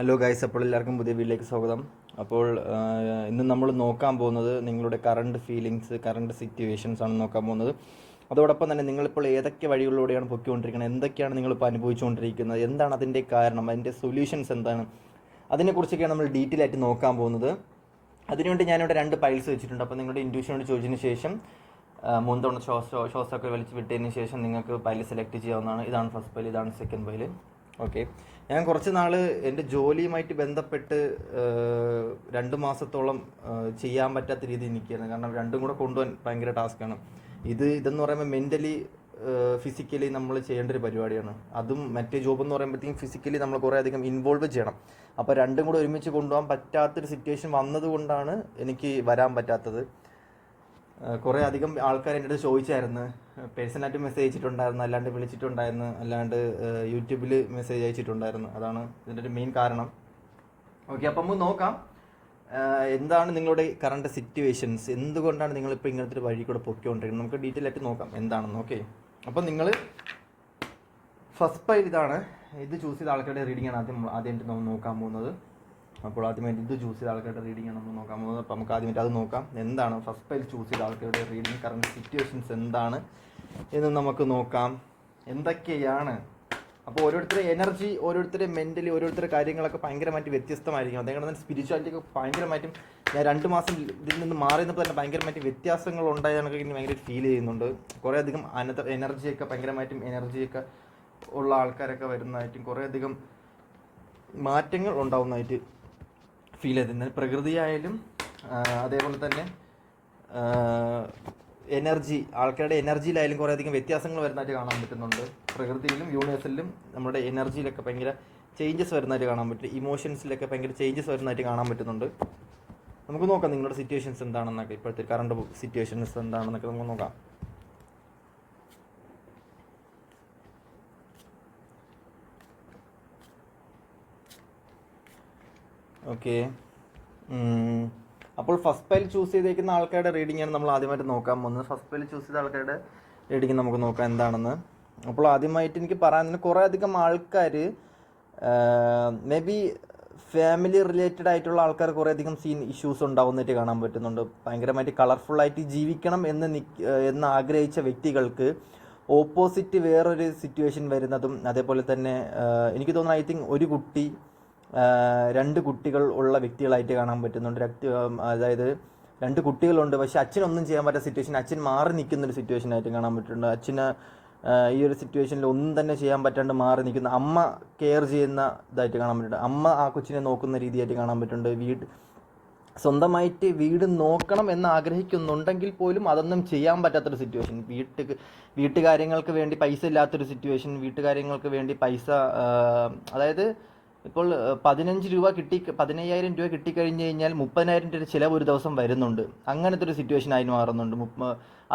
Hello guys, അപ്പോൾ എല്ലാവർക്കും പുതിയ വീട്ടിലേക്ക് സ്വാഗതം. അപ്പോൾ ഇന്ന് നമ്മൾ നോക്കാൻ പോകുന്നത് നിങ്ങളുടെ കറണ്ട് ഫീലിങ്സ്, കറണ്ട് സിറ്റുവേഷൻസ് ആണ് നോക്കാൻ പോകുന്നത്. അതോടൊപ്പം തന്നെ നിങ്ങളിപ്പോൾ ഏതൊക്കെ വഴികളിലൂടെയാണ് പൊയ്ക്കൊണ്ടിരിക്കുന്നത്, എന്തൊക്കെയാണ് നിങ്ങളിപ്പോൾ അനുഭവിച്ചുകൊണ്ടിരിക്കുന്നത്, എന്താണ് അതിൻ്റെ കാരണം, അതിൻ്റെ സൊല്യൂഷൻസ് എന്താണ്, അതിനെക്കുറിച്ചൊക്കെയാണ് നമ്മൾ ഡീറ്റെയിൽ ആയിട്ട് നോക്കാൻ പോകുന്നത്. അതിനുവേണ്ടി ഞാനിവിടെ 2 പൈൽസ് വെച്ചിട്ടുണ്ട്. അപ്പോൾ നിങ്ങളുടെ ഇൻഡ്യൂഷനോട് ചോദിച്ചതിന് ശേഷം 3 തവണ ശ്വാസമൊക്കെ വലിച്ച് വിട്ടതിന് ശേഷം നിങ്ങൾക്ക് പൈൽ സെലക്ട് ചെയ്യാവുന്നതാണ്. ഇതാണ് ഫസ്റ്റ് പൈൽ, ഇതാണ് സെക്കൻഡ് പൈൽ. ഓക്കെ, ഞാൻ കുറച്ച് നാൾ എൻ്റെ ജോലിയുമായിട്ട് ബന്ധപ്പെട്ട് 2 മാസത്തോളം ചെയ്യാൻ പറ്റാത്ത രീതിയിൽ നിൽക്കുകയാണ്. കാരണം രണ്ടും കൂടെ കൊണ്ടുപോകാൻ ഭയങ്കര ടാസ്ക്കാണ്. ഇതെന്ന് പറയുമ്പോൾ മെൻ്റലി ഫിസിക്കലി നമ്മൾ ചെയ്യേണ്ട ഒരു പരിപാടിയാണ്. അതും മറ്റേ ജോബ് എന്ന് പറയുമ്പോഴത്തേക്കും ഫിസിക്കലി നമ്മൾ കുറേ അധികം ഇൻവോൾവ് ചെയ്യണം. അപ്പോൾ രണ്ടും കൂടെ ഒരുമിച്ച് കൊണ്ടുപോകാൻ പറ്റാത്തൊരു സിറ്റുവേഷൻ വന്നതുകൊണ്ടാണ് എനിക്ക് വരാൻ പറ്റാത്തത്. കുറേ അധികം ആൾക്കാർ എൻ്റെ അടുത്ത് ചോദിച്ചായിരുന്നു, പേഴ്സണലായിട്ട് മെസ്സേജ് അയച്ചിട്ടുണ്ടായിരുന്നു, അല്ലാണ്ട് വിളിച്ചിട്ടുണ്ടായിരുന്നു, അല്ലാണ്ട് യൂട്യൂബിൽ മെസ്സേജ് അയച്ചിട്ടുണ്ടായിരുന്നു. അതാണ് ഇതിൻ്റെ ഒരു മെയിൻ കാരണം. ഓക്കെ, അപ്പം നമുക്ക് നോക്കാം എന്താണ് നിങ്ങളുടെ കറണ്ട് സിറ്റുവേഷൻസ്, എന്തുകൊണ്ടാണ് നിങ്ങളിപ്പോൾ ഇങ്ങനത്തെ ഒരു വഴി കൂടെ പൊയ്ക്കൊണ്ടിരിക്കുന്നത്. നമുക്ക് ഡീറ്റെയിൽ ആയിട്ട് നോക്കാം എന്താണെന്ന്. ഓക്കെ, അപ്പം നിങ്ങൾ ഫസ്റ്റ് പൈൽ ഇതാണ്. ഇത് ചൂസ് ചെയ്ത ആൾക്കാരുടെ റീഡിംഗ് ആണ് ആദ്യമായിട്ട് നമ്മൾ നോക്കാൻ പോകുന്നത്. അപ്പോൾ ആദ്യമായിട്ട് ഇത് ചൂസ് ചെയ്ത ആൾക്കാരുടെ റീഡിംഗ് ആണ് നമ്മൾ നോക്കാൻ പോകുന്നത്. അപ്പോൾ നമുക്ക് ആദ്യമായിട്ട് അത് നോക്കാം. എന്താണ് ഫസ്റ്റ് പൈൽ ചൂസ് ചെയ്ത ആൾക്കാരുടെ റീഡിംഗ്, കറണ്ട് സിറ്റുവേഷൻസ് എന്താണ് എന്ന് നമുക്ക് നോക്കാം. എന്തൊക്കെയാണ് അപ്പോൾ ഓരോരുത്തരുടെ എനർജി, ഓരോരുത്തരുടെ മെൻ്റലി, ഓരോരുത്തരുടെ കാര്യങ്ങളൊക്കെ ഭയങ്കരമായിട്ട് വ്യത്യസ്തമായിരിക്കും. അതേപോലെ തന്നെ സ്പിരിച്വാലിറ്റി ഒക്കെ ഭയങ്കരമായിട്ടും ഞാൻ 2 മാസം ഇതിൽ നിന്ന് മാറി നിന്നപ്പോൾ തന്നെ ഭയങ്കരമായിട്ട് വ്യത്യാസങ്ങൾ ഉണ്ടായതൊക്കെ എനിക്ക് ഭയങ്കര ഫീൽ ചെയ്യുന്നുണ്ട്. കുറേ അധികം എനർജിയൊക്കെ ഭയങ്കരമായിട്ടും എനർജിയൊക്കെ ഉള്ള ആൾക്കാരൊക്കെ വരുന്നതായിട്ടും കുറേ അധികം മാറ്റങ്ങൾ ഉണ്ടാവുന്നതായിട്ട് ഫീൽ ചെയ്തിരുന്നത്. പ്രകൃതിയായാലും അതേപോലെ തന്നെ എനർജി, ആൾക്കാരുടെ എനർജിയിലായാലും കുറേ അധികം വ്യത്യാസങ്ങൾ വരുന്നതായിട്ട് കാണാൻ പറ്റുന്നുണ്ട്. പ്രകൃതിയിലും യൂണിവേഴ്സിലും നമ്മുടെ എനർജിയിലൊക്കെ ഭയങ്കര ചേഞ്ചസ് വരുന്നതായിട്ട് കാണാൻ പറ്റും. ഇമോഷൻസിലൊക്കെ ഭയങ്കര ചേഞ്ചസ് വരുന്നതായിട്ട് കാണാൻ പറ്റുന്നുണ്ട്. നമുക്ക് നോക്കാം നിങ്ങളുടെ സിറ്റുവേഷൻസ് എന്താണെന്നൊക്കെ, ഇപ്പോഴത്തെ കറണ്ട് സിറ്റുവേഷൻസ് എന്താണെന്നൊക്കെ നമുക്ക് നോക്കാം. ഓക്കെ, അപ്പോൾ ഫസ്റ്റ് പൈൽ ചൂസ് ചെയ്തേക്കുന്ന ആൾക്കാരുടെ റീഡിംഗ് ആണ് നമ്മൾ ആദ്യമായിട്ട് നോക്കാൻ പോകുന്നത്. ഫസ്റ്റ് പൈൽ ചൂസ് ചെയ്ത ആൾക്കാരുടെ റീഡിംഗ് നമുക്ക് നോക്കാം എന്താണെന്ന്. അപ്പോൾ ആദ്യമായിട്ട് എനിക്ക് പറയാൻ കുറേ അധികം ആൾക്കാർ മേ ബി ഫാമിലി റിലേറ്റഡ് ആയിട്ടുള്ള ആൾക്കാർ കുറേ അധികം ഇഷ്യൂസ് ഉണ്ടാവുന്നതായിട്ട് കാണാൻ പറ്റുന്നുണ്ട്. ഭയങ്കരമായിട്ട് കളർഫുള്ളായിട്ട് ജീവിക്കണം എന്ന് ആഗ്രഹിച്ച വ്യക്തികൾക്ക് ഓപ്പോസിറ്റ് വേറൊരു സിറ്റുവേഷൻ വരുന്നതും, അതേപോലെ തന്നെ എനിക്ക് തോന്നുന്നു ഐ തിങ്ക് ഒരു കുട്ടി 2 കുട്ടികൾ ഉള്ള വ്യക്തികളായിട്ട് കാണാൻ പറ്റുന്നുണ്ട്. അതായത് 2 കുട്ടികളുണ്ട്, പക്ഷെ അച്ഛനൊന്നും ചെയ്യാൻ പറ്റാത്ത സിറ്റുവേഷൻ, അച്ഛൻ മാറി നിൽക്കുന്നൊരു സിറ്റുവേഷനായിട്ട് കാണാൻ പറ്റുന്നുണ്ട്. അച്ഛന് ഈ ഒരു സിറ്റുവേഷനിൽ ഒന്നും തന്നെ ചെയ്യാൻ പറ്റാണ്ട് മാറി നിൽക്കുന്ന, അമ്മ കെയർ ചെയ്യുന്ന ഇതായിട്ട് കാണാൻ പറ്റുന്നുണ്ട്. അമ്മ ആ കൊച്ചിനെ നോക്കുന്ന രീതിയായിട്ട് കാണാൻ പറ്റുന്നുണ്ട്. സ്വന്തമായിട്ട് വീട് നോക്കണം എന്ന് ആഗ്രഹിക്കുന്നുണ്ടെങ്കിൽ പോലും അതൊന്നും ചെയ്യാൻ പറ്റാത്തൊരു സിറ്റുവേഷൻ. വീട്ടുകാര്യങ്ങൾക്ക് വേണ്ടി പൈസ ഇല്ലാത്തൊരു സിറ്റുവേഷൻ, വീട്ടുകാര്യങ്ങൾക്ക് വേണ്ടി പൈസ, അതായത് ഇപ്പോൾ 15,000 രൂപ കിട്ടിക്കഴിഞ്ഞ് കഴിഞ്ഞാൽ 30,000 രൂപ ചിലവ് ഒരു ദിവസം വരുന്നുണ്ട്. അങ്ങനത്തെ ഒരു സിറ്റുവേഷൻ ആയി മാറുന്നുണ്ട്.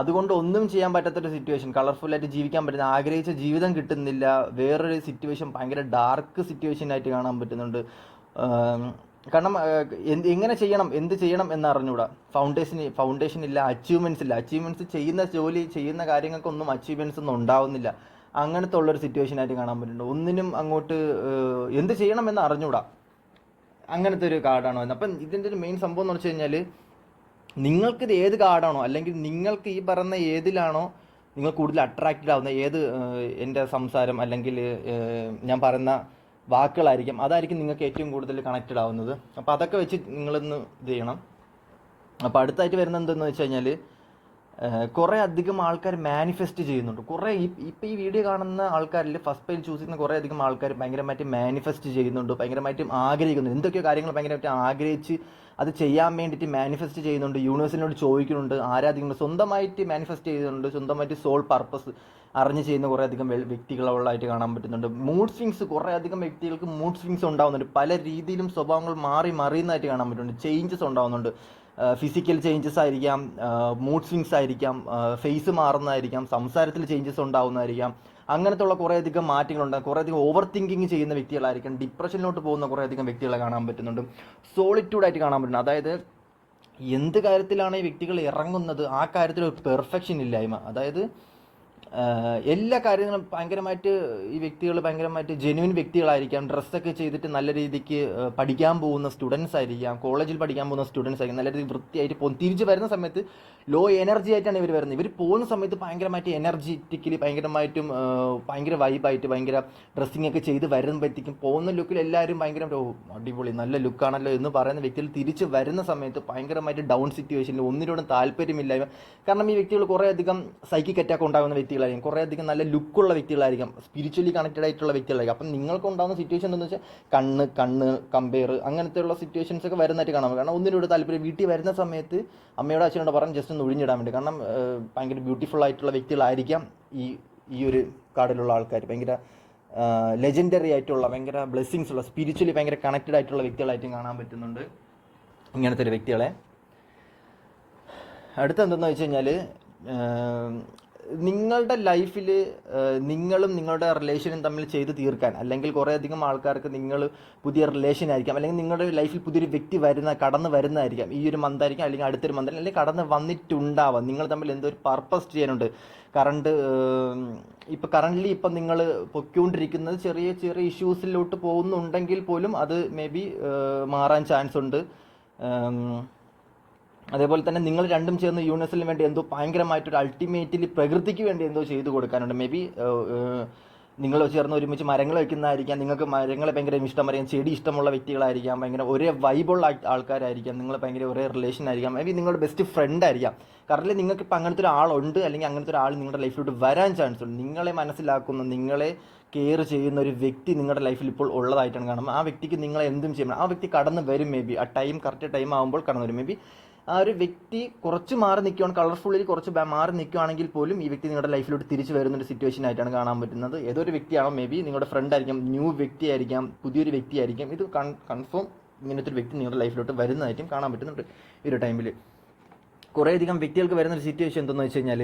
അതുകൊണ്ട് ഒന്നും ചെയ്യാൻ പറ്റാത്തൊരു സിറ്റുവേഷൻ, കളർഫുള്ളായിട്ട് ജീവിക്കാൻ പറ്റുന്ന, ആഗ്രഹിച്ച ജീവിതം കിട്ടുന്നില്ല. വേറൊരു സിറ്റുവേഷൻ ഭയങ്കര ഡാർക്ക് സിറ്റുവേഷൻ ആയിട്ട് കാണാൻ പറ്റുന്നുണ്ട്. കാരണം എങ്ങനെ ചെയ്യണം, എന്ത് ചെയ്യണം എന്ന് അറിഞ്ഞൂടാ. ഫൗണ്ടേഷൻ ഇല്ല, അച്ചീവ്മെൻറ്റ്സ് ചെയ്യുന്ന ജോലി, ചെയ്യുന്ന കാര്യങ്ങൾക്കൊന്നും അച്ചീവ്മെൻറ്റ്സ് ഒന്നും ഉണ്ടാവുന്നില്ല. അങ്ങനത്തെ ഉള്ളൊരു സിറ്റുവേഷൻ ആയിട്ട് കാണാൻ പറ്റുന്നുണ്ട്. ഒന്നിനും അങ്ങോട്ട് എന്ത് ചെയ്യണമെന്ന് അറിഞ്ഞൂടാ. അങ്ങനത്തെ ഒരു കാർഡാണോ എന്ന്. അപ്പം ഇതിൻ്റെ ഒരു മെയിൻ സംഭവം എന്ന് വെച്ച് കഴിഞ്ഞാൽ, നിങ്ങൾക്കിത് ഏത് കാർഡാണോ, അല്ലെങ്കിൽ നിങ്ങൾക്ക് ഈ പറയുന്ന ഏതിലാണോ നിങ്ങൾ കൂടുതൽ അട്രാക്റ്റഡ് ആവുന്നത്, എൻ്റെ സംസാരം അല്ലെങ്കിൽ ഞാൻ പറയുന്ന വാക്കുകളായിരിക്കും, അതായിരിക്കും നിങ്ങൾക്ക് ഏറ്റവും കൂടുതൽ കണക്റ്റഡ് ആവുന്നത്. അപ്പോൾ അതൊക്കെ വെച്ച് നിങ്ങളിന്ന് ഇത് ചെയ്യണം. അപ്പോൾ അടുത്തായിട്ട് വരുന്നത് എന്തെന്ന് വെച്ച് കഴിഞ്ഞാൽ, കുറേ അധികം ആൾക്കാർ മാനിഫെസ്റ്റ് ചെയ്യുന്നുണ്ട്. ഇപ്പോൾ ഈ വീഡിയോ കാണുന്ന ആൾക്കാരിൽ ഫസ്റ്റ് പൈൽ ചൂസ് ചെയ്യുന്ന കുറേ അധികം ആൾക്കാർ ഭയങ്കരമായിട്ട് മാനിഫെസ്റ്റ് ചെയ്യുന്നുണ്ട്, ഭയങ്കരമായിട്ടും ആഗ്രഹിക്കുന്നുണ്ട്. എന്തൊക്കെയോ കാര്യങ്ങൾ ഭയങ്കരമായിട്ട് ആഗ്രഹിച്ച് അത് ചെയ്യാൻ വേണ്ടിയിട്ട് മാനിഫെസ്റ്റ് ചെയ്യുന്നുണ്ട്, യൂണിവേഴ്സിനോട് ചോദിക്കുന്നുണ്ട്, ആരാധിക്കുന്നുണ്ട്, സ്വന്തമായിട്ട് മാനിഫെസ്റ്റ് ചെയ്യുന്നുണ്ട്, സ്വന്തമായിട്ട് സോൾ പർപ്പസ് അറിഞ്ഞ് ചെയ്യുന്ന കുറേ അധികം വ്യക്തികളുള്ളതായിട്ട് കാണാൻ പറ്റുന്നുണ്ട്. മൂഡ് സ്വിങ്സ്, കുറേ അധികം വ്യക്തികൾക്ക് മൂഡ് സ്വിങ്സ് ഉണ്ടാകുന്നുണ്ട്. പല രീതിയിലും സ്വഭാവങ്ങൾ മറിയുന്നതായിട്ട് കാണാൻ പറ്റുന്നുണ്ട്. ചേഞ്ചസ് ഉണ്ടാകുന്നുണ്ട്. ഫിസിക്കൽ ചേഞ്ചസ് ആയിരിക്കാം, മൂഡ് സ്വിങ്സ് ആയിരിക്കാം, ഫേസ് മാറുന്നതായിരിക്കാം, സംസാരത്തിൽ ചേഞ്ചസ് ഉണ്ടാകുന്നതായിരിക്കാം. അങ്ങനത്തെ ഉള്ള കുറേ അധികം മാറ്റങ്ങളുണ്ട്. കുറേ അധികം ഓവർ തിങ്കിങ് ചെയ്യുന്ന വ്യക്തികളായിരിക്കും. ഡിപ്രഷനിലോട്ട് പോകുന്ന കുറേ അധികം വ്യക്തികളെ കാണാൻ പറ്റുന്നുണ്ട്. സോളിറ്റ്യൂഡായിട്ട് കാണാൻ പറ്റുന്നുണ്ട്. അതായത് എന്ത് കാര്യത്തിലാണ് ഈ വ്യക്തികൾ ഇറങ്ങുന്നത് ആ കാര്യത്തിൽ ഒരു പെർഫെക്ഷൻ ഇല്ലായ്മ. അതായത് എല്ലാ കാര്യങ്ങളും ഭയങ്കരമായിട്ട് ഈ വ്യക്തികൾ ഭയങ്കരമായിട്ട് ജെന്യുവിൻ വ്യക്തികളായിരിക്കാം. ഡ്രസ്സൊക്കെ ചെയ്തിട്ട് നല്ല രീതിക്ക് പഠിക്കാൻ പോകുന്ന സ്റ്റുഡൻസ് ആയിരിക്കാം, കോളേജിൽ പഠിക്കാൻ പോകുന്ന സ്റ്റുഡൻസ് ആയിരിക്കും. നല്ല രീതിക്ക് വൃത്തിയായിട്ട് പോകും. തിരിച്ച് വരുന്ന സമയത്ത് ലോ എനർജി ആയിട്ടാണ് ഇവർ വരുന്നത്. ഇവർ പോകുന്ന സമയത്ത് ഭയങ്കരമായിട്ട് എനർജറ്റിക്കലി ഭയങ്കരമായിട്ടും ഭയങ്കര വൈബായിട്ട് ഭയങ്കര ഡ്രസ്സിങ് ഒക്കെ ചെയ്ത് വരുമ്പോഴത്തേക്കും പോകുന്ന ലുക്കിൽ എല്ലാവരും ഭയങ്കര അടിപൊളി നല്ല ലുക്കാണല്ലോ എന്ന് പറയുന്ന വ്യക്തികൾ തിരിച്ച് വരുന്ന സമയത്ത് ഭയങ്കരമായിട്ട് ഡൗൺ സിറ്റുവേഷനിൽ ഒന്നിനോടും താല്പര്യമില്ലായ്മ. കാരണം ഈ വ്യക്തികൾ കുറേ അധികം സൈക്കിക് അറ്റാക്ക് ഉണ്ടാകുന്ന വ്യക്തികളായിരിക്കും, കുറേ അധികം നല്ല ലുക്കുള്ള വ്യക്തികളായിരിക്കും, സ്പിരിച്വലി കണക്റ്റഡ് ആയിട്ടുള്ള വ്യക്തികളായിരിക്കും. അപ്പം നിങ്ങൾക്ക് ഉണ്ടാകുന്ന സിറ്റുവേഷൻ എന്താണെന്ന് വെച്ചാൽ കണ്ണ് കമ്പയർ അങ്ങനത്തെയുള്ള സിറ്റുവേഷൻസ് ഒക്കെ വരുന്നതായിട്ട് കാണാം. കാരണം ഒന്നിനോട് താല്പര്യം വീട്ടിൽ വരുന്ന സമയത്ത് അമ്മയോട് അച്ഛനോട് പറഞ്ഞ് ജസ്റ്റ് ഒന്ന് ഒഴിഞ്ഞിടാൻ വേണ്ടി. കാരണം ഭയങ്കര ബ്യൂട്ടിഫുൾ ആയിട്ടുള്ള വ്യക്തികളായിരിക്കാം ഈ ഒരു കാർഡിലുള്ള ആൾക്കാർ. ഭയങ്കര ലെജൻഡറി ആയിട്ടുള്ള ഭയങ്കര ബ്ലെസ്സിങ്സ് ഉള്ള സ്പിരിച്വലി ഭയങ്കര കണക്റ്റഡ് ആയിട്ടുള്ള വ്യക്തികളായിട്ടും കാണാൻ പറ്റുന്നുണ്ട് ഇങ്ങനത്തെ ഒരു വ്യക്തികളെ. അടുത്ത എന്തെന്ന് വെച്ച് കഴിഞ്ഞാൽ നിങ്ങളുടെ ലൈഫിൽ നിങ്ങളും നിങ്ങളുടെ റിലേഷനും തമ്മിൽ ചെയ്ത് തീർക്കാൻ, അല്ലെങ്കിൽ കുറേ അധികം ആൾക്കാർക്ക് നിങ്ങൾ പുതിയ റിലേഷൻ ആയിരിക്കാം, അല്ലെങ്കിൽ നിങ്ങളുടെ ലൈഫിൽ പുതിയൊരു വ്യക്തി കടന്നു വരുന്നതായിരിക്കാം. ഈ ഒരു മന്തായിരിക്കും, അല്ലെങ്കിൽ അടുത്തൊരു മന്തായിരിക്കും, അല്ലെങ്കിൽ കടന്ന് വന്നിട്ടുണ്ടാവാം. നിങ്ങൾ തമ്മിൽ എന്തോ ഒരു പർപ്പസ് ചെയ്യാനുണ്ട്. കറൻ്റ്ലി ഇപ്പം നിങ്ങൾ പൊയ്ക്കൊണ്ടിരിക്കുന്നത് ചെറിയ ചെറിയ ഇഷ്യൂസിലോട്ട് പോകുന്നുണ്ടെങ്കിൽ പോലും അത് മേ ബി മാറാൻ ചാൻസ് ഉണ്ട്. അതേപോലെ തന്നെ നിങ്ങൾ രണ്ടും ചേർന്ന് യൂണിവേഴ്സിന് വേണ്ടി എന്തോ ഭയങ്കരമായിട്ടൊരു അൾട്ടിമേറ്റ്ലി പ്രകൃതിക്ക് വേണ്ടി എന്തോ ചെയ്തു കൊടുക്കാനുണ്ട്. മേ ബി നിങ്ങൾ ചേർന്ന് ഒരുമിച്ച് മരങ്ങൾ വയ്ക്കുന്നതായിരിക്കാം, നിങ്ങൾക്ക് മരങ്ങളെ ഭയങ്കര ഇഷ്ടമായിരിക്കാം, ചെടി ഇഷ്ടമുള്ള വ്യക്തികളായിരിക്കാം, ഭയങ്കര ഒരേ വൈബുള്ള ആൾക്കാരായിരിക്കാം, നിങ്ങൾ ഭയങ്കര ഒരേ റിലേഷൻ ആയിരിക്കാം, മേ ബി നിങ്ങളുടെ ബെസ്റ്റ് ഫ്രണ്ട് ആയിരിക്കാം. കാരണം നിങ്ങൾക്ക് ഇപ്പം അങ്ങനത്തെ ഒരു ആളുണ്ട്, അല്ലെങ്കിൽ അങ്ങനത്തെ ഒരു ആൾ നിങ്ങളുടെ ലൈഫിലോട്ട് വരാൻ ചാൻസ് ഉണ്ട്. നിങ്ങളെ മനസ്സിലാക്കുന്ന, നിങ്ങളെ കെയർ ചെയ്യുന്ന ഒരു വ്യക്തി നിങ്ങളുടെ ലൈഫിൽ ഇപ്പോൾ ഉള്ളതായിട്ടാണ് കാണുന്നത്. ആ വ്യക്തിക്ക് നിങ്ങളെ എന്തും ചെയ്യണം. ആ വ്യക്തി കടന്നു വരും. മേ ബി ആ കറക്റ്റ് ടൈം ആകുമ്പോൾ കടന്നു വരും. മേ ബി ആ ഒരു വ്യക്തി കുറച്ച് മാറി നിൽക്കുകയാണ്, കളർഫുള്ളിൽ കുറച്ച് മാറി നിൽക്കുകയാണെങ്കിൽ പോലും ഈ വ്യക്തി നിങ്ങളുടെ ലൈഫിലോട്ട് തിരിച്ചു വരുന്നൊരു സിറ്റുവേഷൻ ആയിട്ടാണ് കാണാൻ പറ്റുന്നത്. ഏതൊരു വ്യക്തിയാണോ, മേ ബി നിങ്ങളുടെ ഫ്രണ്ട് ആയിരിക്കാം, ന്യൂ വ്യക്തി ആയിരിക്കാം, പുതിയൊരു വ്യക്തി ആയിരിക്കാം. ഇത് കൺഫേം ഇങ്ങനത്തെ ഒരു വ്യക്തി നിങ്ങളുടെ ലൈഫിലോട്ട് വരുന്നതായിട്ടും കാണാൻ പറ്റുന്നുണ്ട് ഈ ഒരു ടൈമിൽ. കുറേയധികം വ്യക്തികൾക്ക് വരുന്നൊരു സിറ്റുവേഷൻ എന്തെന്ന് വെച്ച് കഴിഞ്ഞാൽ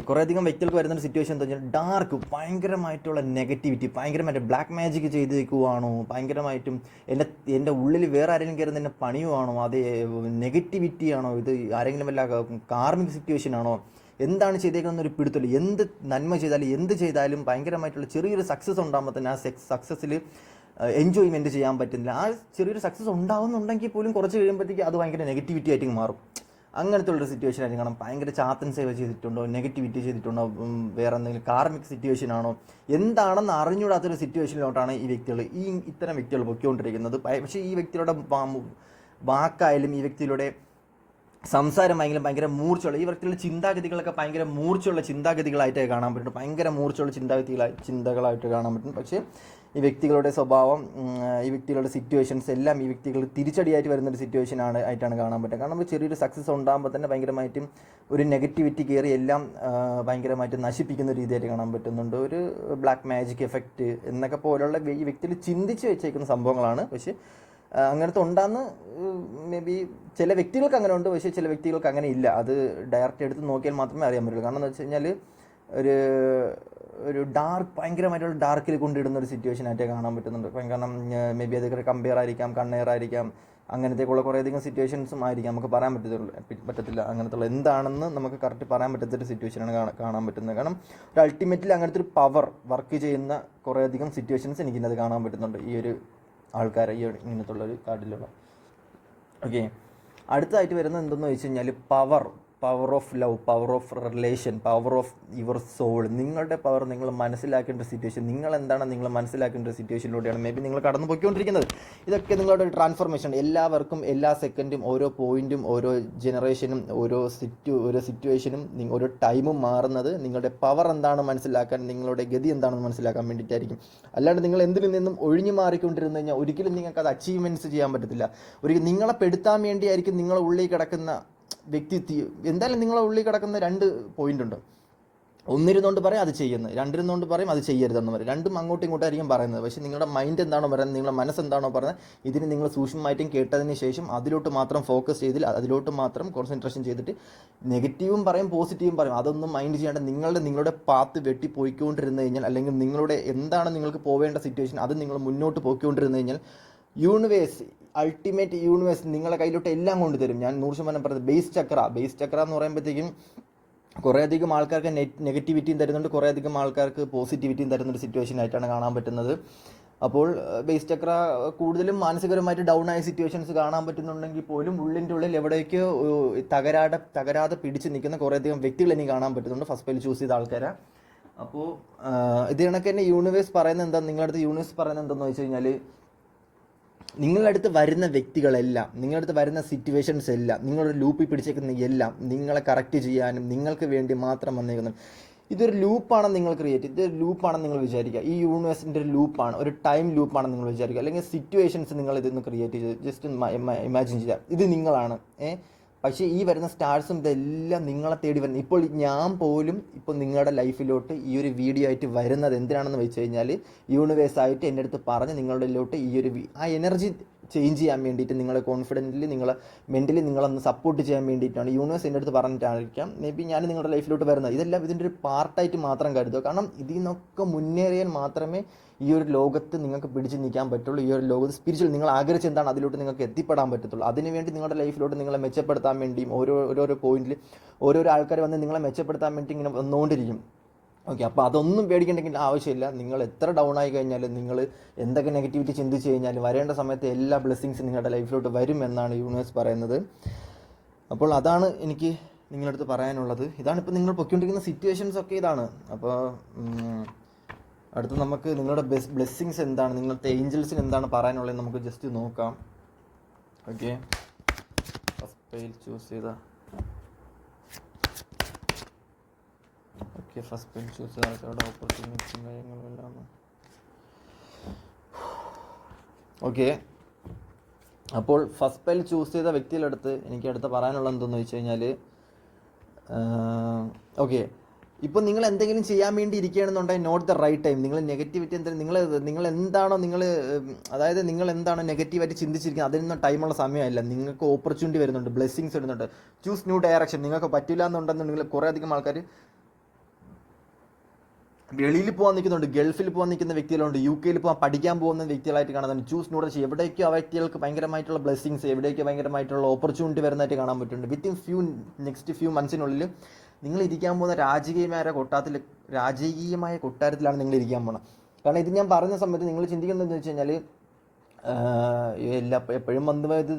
കുറേയധികം വ്യക്തികൾക്ക് വരുന്നൊരു സിറ്റുവേഷൻ എന്താ വെച്ചാൽ ഡാർക്ക് ഭയങ്കരമായിട്ടുള്ള നെഗറ്റിവിറ്റി, ഭയങ്കരമായിട്ട് ബ്ലാക്ക് മാജിക് ചെയ്തേക്കുവാണോ, ഭയങ്കരമായിട്ടും എൻ്റെ ഉള്ളിൽ വേറെ ആരെങ്കിലും കയറുന്ന എന്നെ പണിയുവാണോ, അത് നെഗറ്റിവിറ്റി ആണോ, ഇത് ആരെങ്കിലും വല്ല കാർമിക് സിറ്റുവേഷൻ ആണോ, എന്താണ് ചെയ്തേക്കുന്നൊരു പിടുത്തല്ല. എന്ത് നന്മ ചെയ്താലും എന്ത് ചെയ്താലും ഭയങ്കരമായിട്ടുള്ള ചെറിയൊരു സക്സസ് ഉണ്ടാകുമ്പോൾ തന്നെ ആ സക്സസ്സിൽ എൻജോയ്മെൻറ്റ് ചെയ്യാൻ പറ്റുന്നില്ല. ആ ചെറിയൊരു സക്സസ് ഉണ്ടാവുന്നുണ്ടെങ്കിൽ പോലും കുറച്ച് കഴിയുമ്പോഴത്തേക്ക് അത് ഭയങ്കര നെഗറ്റിവിറ്റി ആയിട്ട് മാറും. അങ്ങനത്തെ ഉള്ളൊരു സിറ്റുവേഷൻ ആയിരിക്കും. കാരണം ഭയങ്കര ചാത്തൻ സേവ ചെയ്തിട്ടുണ്ടോ, നെഗറ്റിവിറ്റി ചെയ്തിട്ടുണ്ടോ, വേറെ എന്തെങ്കിലും കാർമിക് സിറ്റുവേഷൻ ആണോ, എന്താണെന്ന് അറിഞ്ഞുകൂടാത്തൊരു സിറ്റുവേഷനിലോട്ടാണ് ഇത്തരം വ്യക്തികൾ പൊയ്ക്കൊണ്ടിരിക്കുന്നത്. പക്ഷേ ഈ വ്യക്തിയുടെ വാക്കായാലും ഈ വ്യക്തിയുടെ സംസാരമായെങ്കിലും ഭയങ്കര മൂർച്ചയുള്ള, ഈ വ്യക്തികളുടെ ചിന്താഗതികളൊക്കെ ഭയങ്കര മൂർച്ചയുള്ള ചിന്താഗതികളായിട്ട് കാണാൻ പറ്റും. ഭയങ്കര മൂർച്ചയുള്ള ചിന്തകളായിട്ട് കാണാൻ പറ്റും. പക്ഷേ ഈ വ്യക്തികളുടെ സ്വഭാവം, ഈ വ്യക്തികളുടെ സിറ്റുവേഷൻസ് എല്ലാം ഈ വ്യക്തികൾ തിരിച്ചടിയായിട്ട് വരുന്നൊരു സിറ്റുവേഷൻ ആയിട്ടാണ് കാണാൻ പറ്റുക. കാരണം നമുക്ക് ചെറിയൊരു സക്സസ് ഉണ്ടാകുമ്പോൾ തന്നെ ഭയങ്കരമായിട്ടും ഒരു നെഗറ്റിവിറ്റി കയറി എല്ലാം ഭയങ്കരമായിട്ട് നശിപ്പിക്കുന്ന രീതിയായിട്ട് കാണാൻ പറ്റുന്നുണ്ട്. ഒരു ബ്ലാക്ക് മാജിക് എഫക്റ്റ് എന്നൊക്കെ പോലുള്ള ഈ വ്യക്തികൾ ചിന്തിച്ച് വെച്ചേക്കുന്ന സംഭവങ്ങളാണ്. പക്ഷേ അങ്ങനത്തെ ഉണ്ടാകുന്ന മേ ബി ചില വ്യക്തികൾക്ക് അങ്ങനെ ഉണ്ട്, പക്ഷേ ചില വ്യക്തികൾക്ക് അങ്ങനെ ഇല്ല. അത് ഡയറക്റ്റ് എടുത്ത് നോക്കിയാൽ മാത്രമേ അറിയാൻ പറ്റുള്ളൂ. കാരണം എന്ന് വെച്ച് കഴിഞ്ഞാൽ ഒരു ഭയങ്കരമായിട്ടുള്ള ഡാർക്കിൽ കൊണ്ടിടുന്ന ഒരു സിറ്റുവേഷൻ ആയിട്ട് കാണാൻ പറ്റുന്നുണ്ട്. കാരണം മേ ബി അതൊക്കെ കമ്പയർ ആയിരിക്കാം, കണ്ണേറായിരിക്കാം, അങ്ങനത്തേക്കുള്ള കുറേയധികം സിറ്റുവേഷൻസും ആയിരിക്കാം. നമുക്ക് പറയാൻ പറ്റത്തില്ല അങ്ങനത്തുള്ള എന്താണെന്ന് നമുക്ക് കറക്റ്റ് പറയാൻ പറ്റാത്തൊരു സിറ്റുവേഷനാണ് കാണാൻ പറ്റുന്നത്. കാരണം ഒരു അൾട്ടിമേറ്റ്ലി അങ്ങനത്തെ ഒരു പവർ വർക്ക് ചെയ്യുന്ന കുറേയധികം സിറ്റുവേഷൻസ് എനിക്കിന്നത് കാണാൻ പറ്റുന്നുണ്ട് ഈ ഒരു ആൾക്കാരെ, ഈ ഇങ്ങനത്തുള്ളൊരു കാർഡിലുള്ള. അടുത്തതായിട്ട് വരുന്നത് എന്തെന്ന് വെച്ച് കഴിഞ്ഞാൽ power of love, power of relation, power of your soul. നിങ്ങളുടെ പവർ നിങ്ങൾ മനസ്സിലാക്കേണ്ട സിറ്റുവേഷൻ, നിങ്ങൾ എന്താണ് നിങ്ങൾ മനസ്സിലാക്കേണ്ട സിറ്റുവേഷനിലൂടെയാണ് മേ ബി നിങ്ങൾ കടന്നു പോയിക്കൊണ്ടിരിക്കുന്നത്. ഇതൊക്കെ നിങ്ങളുടെ ഒരു ട്രാൻസ്ഫോർമേഷൻ. എല്ലാവർക്കും എല്ലാ സെക്കൻഡും ഓരോ പോയിന്റും ഓരോ ജനറേഷനും ഓരോ സിറ്റുവേഷനും ഓരോ ടൈമും മാറുന്നത് നിങ്ങളുടെ പവർ എന്താണ് മനസ്സിലാക്കാൻ, നിങ്ങളുടെ ഗതി എന്താണെന്ന് മനസ്സിലാക്കാൻ വേണ്ടിയിട്ടായിരിക്കും. അല്ലാണ്ട് നിങ്ങൾ എന്തിൽ നിന്നും ഒഴിഞ്ഞു മാറിക്കൊണ്ടിരുന്നു കഴിഞ്ഞാൽ ഒരിക്കലും നിങ്ങൾക്ക് അത് അച്ചീവ്മെൻറ്റ്സ് ചെയ്യാൻ പറ്റത്തില്ല. ഒരിക്കലും നിങ്ങളെ പെടുത്താൻ വേണ്ടിയായിരിക്കും നിങ്ങളുടെ ഉള്ളിൽ കിടക്കുന്ന എന്തായാലും നിങ്ങളെ ഉള്ളിൽ കിടക്കുന്ന രണ്ട് പോയിന്റ് ഉണ്ട്. ഒന്നിരുന്നുകൊണ്ട് പറയും അത് ചെയ്യുന്നത്, രണ്ടിരുന്നുകൊണ്ട് പറയും അത് ചെയ്യരുതെന്ന് പറയും. രണ്ടും അങ്ങോട്ടും ഇങ്ങോട്ടായിരിക്കും പറയുന്നത്. പക്ഷേ നിങ്ങളുടെ മൈൻഡ് എന്താണോ പറയുന്നത്, നിങ്ങളുടെ മനസ്സെന്താണോ പറയുന്നത്, ഇതിന് നിങ്ങൾ സൂക്ഷ്മമായിട്ടും കേട്ടതിന് ശേഷം അതിലോട്ട് മാത്രം ഫോക്കസ് ചെയ്തിൽ അതിലോട്ട് മാത്രം കോൺസെൻട്രേഷൻ ചെയ്തിട്ട് നെഗറ്റീവും പറയും പോസിറ്റീവും പറയും അതൊന്നും മൈൻഡ് ചെയ്യാണ്ട് നിങ്ങളുടെ പാത്ത് വെട്ടി പോയിക്കൊണ്ടിരുന്നു കഴിഞ്ഞാൽ, അല്ലെങ്കിൽ നിങ്ങളുടെ എന്താണ് നിങ്ങൾക്ക് പോവേണ്ട സിറ്റുവേഷൻ അത് നിങ്ങൾ മുന്നോട്ട് പോയിക്കൊണ്ടിരുന്നു കഴിഞ്ഞാൽ അൾട്ടിമേറ്റ് യൂണിവേഴ്സ് നിങ്ങളുടെ കയ്യിലോട്ട് എല്ലാം കൊണ്ടുതരും. ഞാൻ 100% പറഞ്ഞത് ബേസ് ചക്ര എന്ന് പറയുമ്പോഴത്തേക്കും കുറേയധികം ആൾക്കാർക്ക് നെഗറ്റിവിറ്റിയും തരുന്നുണ്ട്, കുറേയധികം ആൾക്കാർക്ക് പോസിറ്റിവിറ്റിയും തരുന്നൊരു സിറ്റുവേഷൻ ആയിട്ടാണ് കാണാൻ പറ്റുന്നത്. അപ്പോൾ ബേസ് ചക്ര കൂടുതലും മാനസികപരമായിട്ട് ഡൗൺ ആയ സിറ്റുവേഷൻസ് കാണാൻ പറ്റുന്നുണ്ടെങ്കിൽ പോലും ഉള്ളിൻ്റെ ഉള്ളിൽ എവിടേക്കോ തകരാതെ പിടിച്ച് നിൽക്കുന്ന കുറേയധികം വ്യക്തികൾ എനിക്ക് കാണാൻ പറ്റുന്നുണ്ട് ഫസ്റ്റ് പേയിൽ ചൂസ് ചെയ്ത ആൾക്കാരെ. അപ്പോൾ ഇത് കണക്ക് തന്നെ യൂണിവേഴ്സ് പറയുന്നത് എന്താ, നിങ്ങളുടെ അടുത്ത് യൂണിവേഴ്സ് പറയുന്നത് എന്താണെന്ന് വെച്ച് കഴിഞ്ഞാൽ, നിങ്ങളുടെ അടുത്ത് വരുന്ന വ്യക്തികളെല്ലാം, നിങ്ങളുടെ അടുത്ത് വരുന്ന സിറ്റുവേഷൻസ് എല്ലാം, നിങ്ങളൊരു ലൂപ്പിൽ പിടിച്ചേക്കുന്ന എല്ലാം നിങ്ങളെ കറക്റ്റ് ചെയ്യാനും നിങ്ങൾക്ക് വേണ്ടി മാത്രം വന്നേക്കുന്നത്. ഇതൊരു ലൂപ്പാണെന്ന് നിങ്ങൾ ക്രിയേറ്റ്, ഇതൊരു ലൂപ്പാണെന്ന് നിങ്ങൾ വിചാരിക്കുക. ഈ യൂണിവേഴ്സിൻ്റെ ഒരു ലൂപ്പാണ്, ഒരു ടൈം ലൂപ്പാണെന്ന് നിങ്ങൾ വിചാരിക്കുക. അല്ലെങ്കിൽ സിറ്റുവേഷൻസ് നിങ്ങൾ ഇതൊന്ന് ക്രിയേറ്റ് ചെയ്ത് ജസ്റ്റ് ഇമാജിൻ ചെയ്യുക, ഇത് നിങ്ങളാണ്. പക്ഷേ ഈ വരുന്ന സ്റ്റാർസും ഇതെല്ലാം നിങ്ങളെ തേടി വരുന്നത്. ഇപ്പോൾ ഞാൻ പോലും ഇപ്പോൾ നിങ്ങളുടെ ലൈഫിലോട്ട് ഈ ഒരു വീഡിയോ ആയിട്ട് വരുന്നത് എന്തിനാണെന്ന് വെച്ച് കഴിഞ്ഞാൽ, യൂണിവേഴ്സായിട്ട് എൻ്റെ അടുത്ത് പറഞ്ഞ് നിങ്ങളുടെ ഇതിലോട്ട് ഈ ഒരു ആ എനർജി ചേഞ്ച് ചെയ്യാൻ വേണ്ടിയിട്ട്, നിങ്ങളെ കോൺഫിഡൻ്റിൽ നിങ്ങളെ മെൻ്റലി നിങ്ങളൊന്ന് സപ്പോർട്ട് ചെയ്യാൻ വേണ്ടിയിട്ടാണ് യൂണിവേഴ്സ് എൻ്റെ അടുത്ത് പറഞ്ഞിട്ടായിരിക്കാം മേ ബി ഞാൻ നിങ്ങളുടെ ലൈഫിലോട്ട് വരുന്നത്. ഇതെല്ലാം ഇതിൻ്റെ ഒരു പാർട്ടായിട്ട് മാത്രം കരുതുക. കാരണം ഇതിൽ നിന്നൊക്കെ മുന്നേറിയാൽ മാത്രമേ ഈ ഒരു ലോകത്ത് നിങ്ങൾക്ക് പിടിച്ച് നിൽക്കാൻ പറ്റുള്ളൂ. ഈ ഒരു ലോകത്ത് സ്പിരിച്വൽ നിങ്ങൾ ആഗ്രഹിച്ച് എന്താണ് അതിലോട്ട് നിങ്ങൾക്ക് എത്തിപ്പെടാൻ പറ്റത്തുള്ളൂ. അതിനുവേണ്ടി നിങ്ങളുടെ ലൈഫിലോട്ട് നിങ്ങളെ മെച്ചപ്പെടുത്താൻ വേണ്ടിയും ഓരോരോ പോയിന്റിൽ ഓരോരോ ആൾക്കാർ വന്ന് നിങ്ങളെ മെച്ചപ്പെടുത്താൻ വേണ്ടി ഇങ്ങനെ വന്നുകൊണ്ടിരിക്കും. ഓക്കെ, അപ്പോൾ അതൊന്നും പേടിക്കേണ്ടെങ്കിൽ ആവശ്യമില്ല. നിങ്ങൾ എത്ര ഡൗൺ ആയി കഴിഞ്ഞാൽ, നിങ്ങൾ എന്തൊക്കെ നെഗറ്റിവിറ്റി ചിന്തിച്ച് കഴിഞ്ഞാൽ, വരേണ്ട സമയത്ത് എല്ലാ ബ്ലെസ്സിങ്സും നിങ്ങളുടെ ലൈഫിലോട്ട് വരും എന്നാണ് യൂണിവേഴ്സ് പറയുന്നത്. അപ്പോൾ അതാണ് എനിക്ക് നിങ്ങളുടെ അടുത്ത് പറയാനുള്ളത്. ഇതാണ് ഇപ്പോൾ നിങ്ങൾ പൊയ്ക്കൊണ്ടിരിക്കുന്ന സിറ്റുവേഷൻസ് ഒക്കെ ഇതാണ്. അപ്പോൾ അടുത്ത് നമുക്ക് നിങ്ങളുടെ ബ്ലെസ്സിങ്സ് എന്താണ്, നിങ്ങളുടെ ഏഞ്ചൽസിന് എന്താണ് പറയാനുള്ളത് നമുക്ക് ജസ്റ്റ് നോക്കാം. ഓക്കെ, ഫസ്റ്റ് പേജ് ചൂസ് ചെയ്ത ഫസ്റ്റ് പേജ് ചൂസ് ചെയ്ത ആൾക്കാരുടെ ഓപ്പർച്യൂണിറ്റിയും കാര്യങ്ങളും എല്ലാം. ഓക്കെ, അപ്പോൾ ഫസ്റ്റ് പേജ് ചൂസ് ചെയ്ത വ്യക്തിയുടെ അടുത്ത് എനിക്ക് അടുത്ത് പറയാനുള്ളത് എന്തെന്ന് വെച്ച് കഴിഞ്ഞാൽ, ഓക്കെ, ഇപ്പോൾ നിങ്ങൾ എന്തെങ്കിലും ചെയ്യാൻ വേണ്ടി ഇരിക്കുകയാണെന്നുണ്ടെങ്കിൽ നോട്ട് ദ റൈറ്റ് ടൈം. നിങ്ങൾ നെഗറ്റിവിറ്റി എന്തെങ്കിലും നിങ്ങൾ എന്താണോ അതായത് നിങ്ങൾ എന്താണോ നെഗറ്റീവായിട്ട് ചിന്തിച്ചിരിക്കുന്നത് അതിനൊന്നും ടൈമുള്ള സമയമല്ല. നിങ്ങൾക്ക് ഓപ്പർച്യൂണിറ്റി വരുന്നുണ്ട്, ബ്ലെസ്സിങ്സ് വരുന്നുണ്ട്. Choose new direction. നിങ്ങൾക്ക് പറ്റില്ല എന്നുണ്ടെന്നുണ്ടെങ്കിൽ കുറേ അധികം ആൾക്കാർ വെളിയിൽ പോകാൻ നിൽക്കുന്നുണ്ട്, ഗൾഫിൽ പോകാൻ നിൽക്കുന്ന വ്യക്തികളുണ്ട്, UK പോകാൻ പഠിക്കാൻ പോകുന്ന വ്യക്തികളായിട്ട് കാണുന്നുണ്ട്. Choose new direction. എവിടേക്കോ ആ വ്യക്തികൾക്ക് ഭയങ്കരമായിട്ടുള്ള ബ്ലെസ്സിങ്സ്, എവിടേക്കോ ഭയങ്കരമായിട്ടുള്ള ഓപ്പർച്യൂണിറ്റി വരുന്നതായിട്ട് കാണാൻ പറ്റുന്നുണ്ട്. വിത്തിൻ നെക്സ്റ്റ് ഫ്യൂ മന്ത്സിനുള്ളിൽ നിങ്ങൾ ഇരിക്കാൻ പോകുന്ന രാജകീയമായ കൊട്ടാരത്തിലാണ് നിങ്ങൾ ഇരിക്കാൻ പോകുന്നത്. കാരണം ഇത് ഞാൻ പറഞ്ഞ സമയത്ത് നിങ്ങൾ ചിന്തിക്കുന്നതെന്ന് വെച്ച് കഴിഞ്ഞാൽ, എപ്പോഴും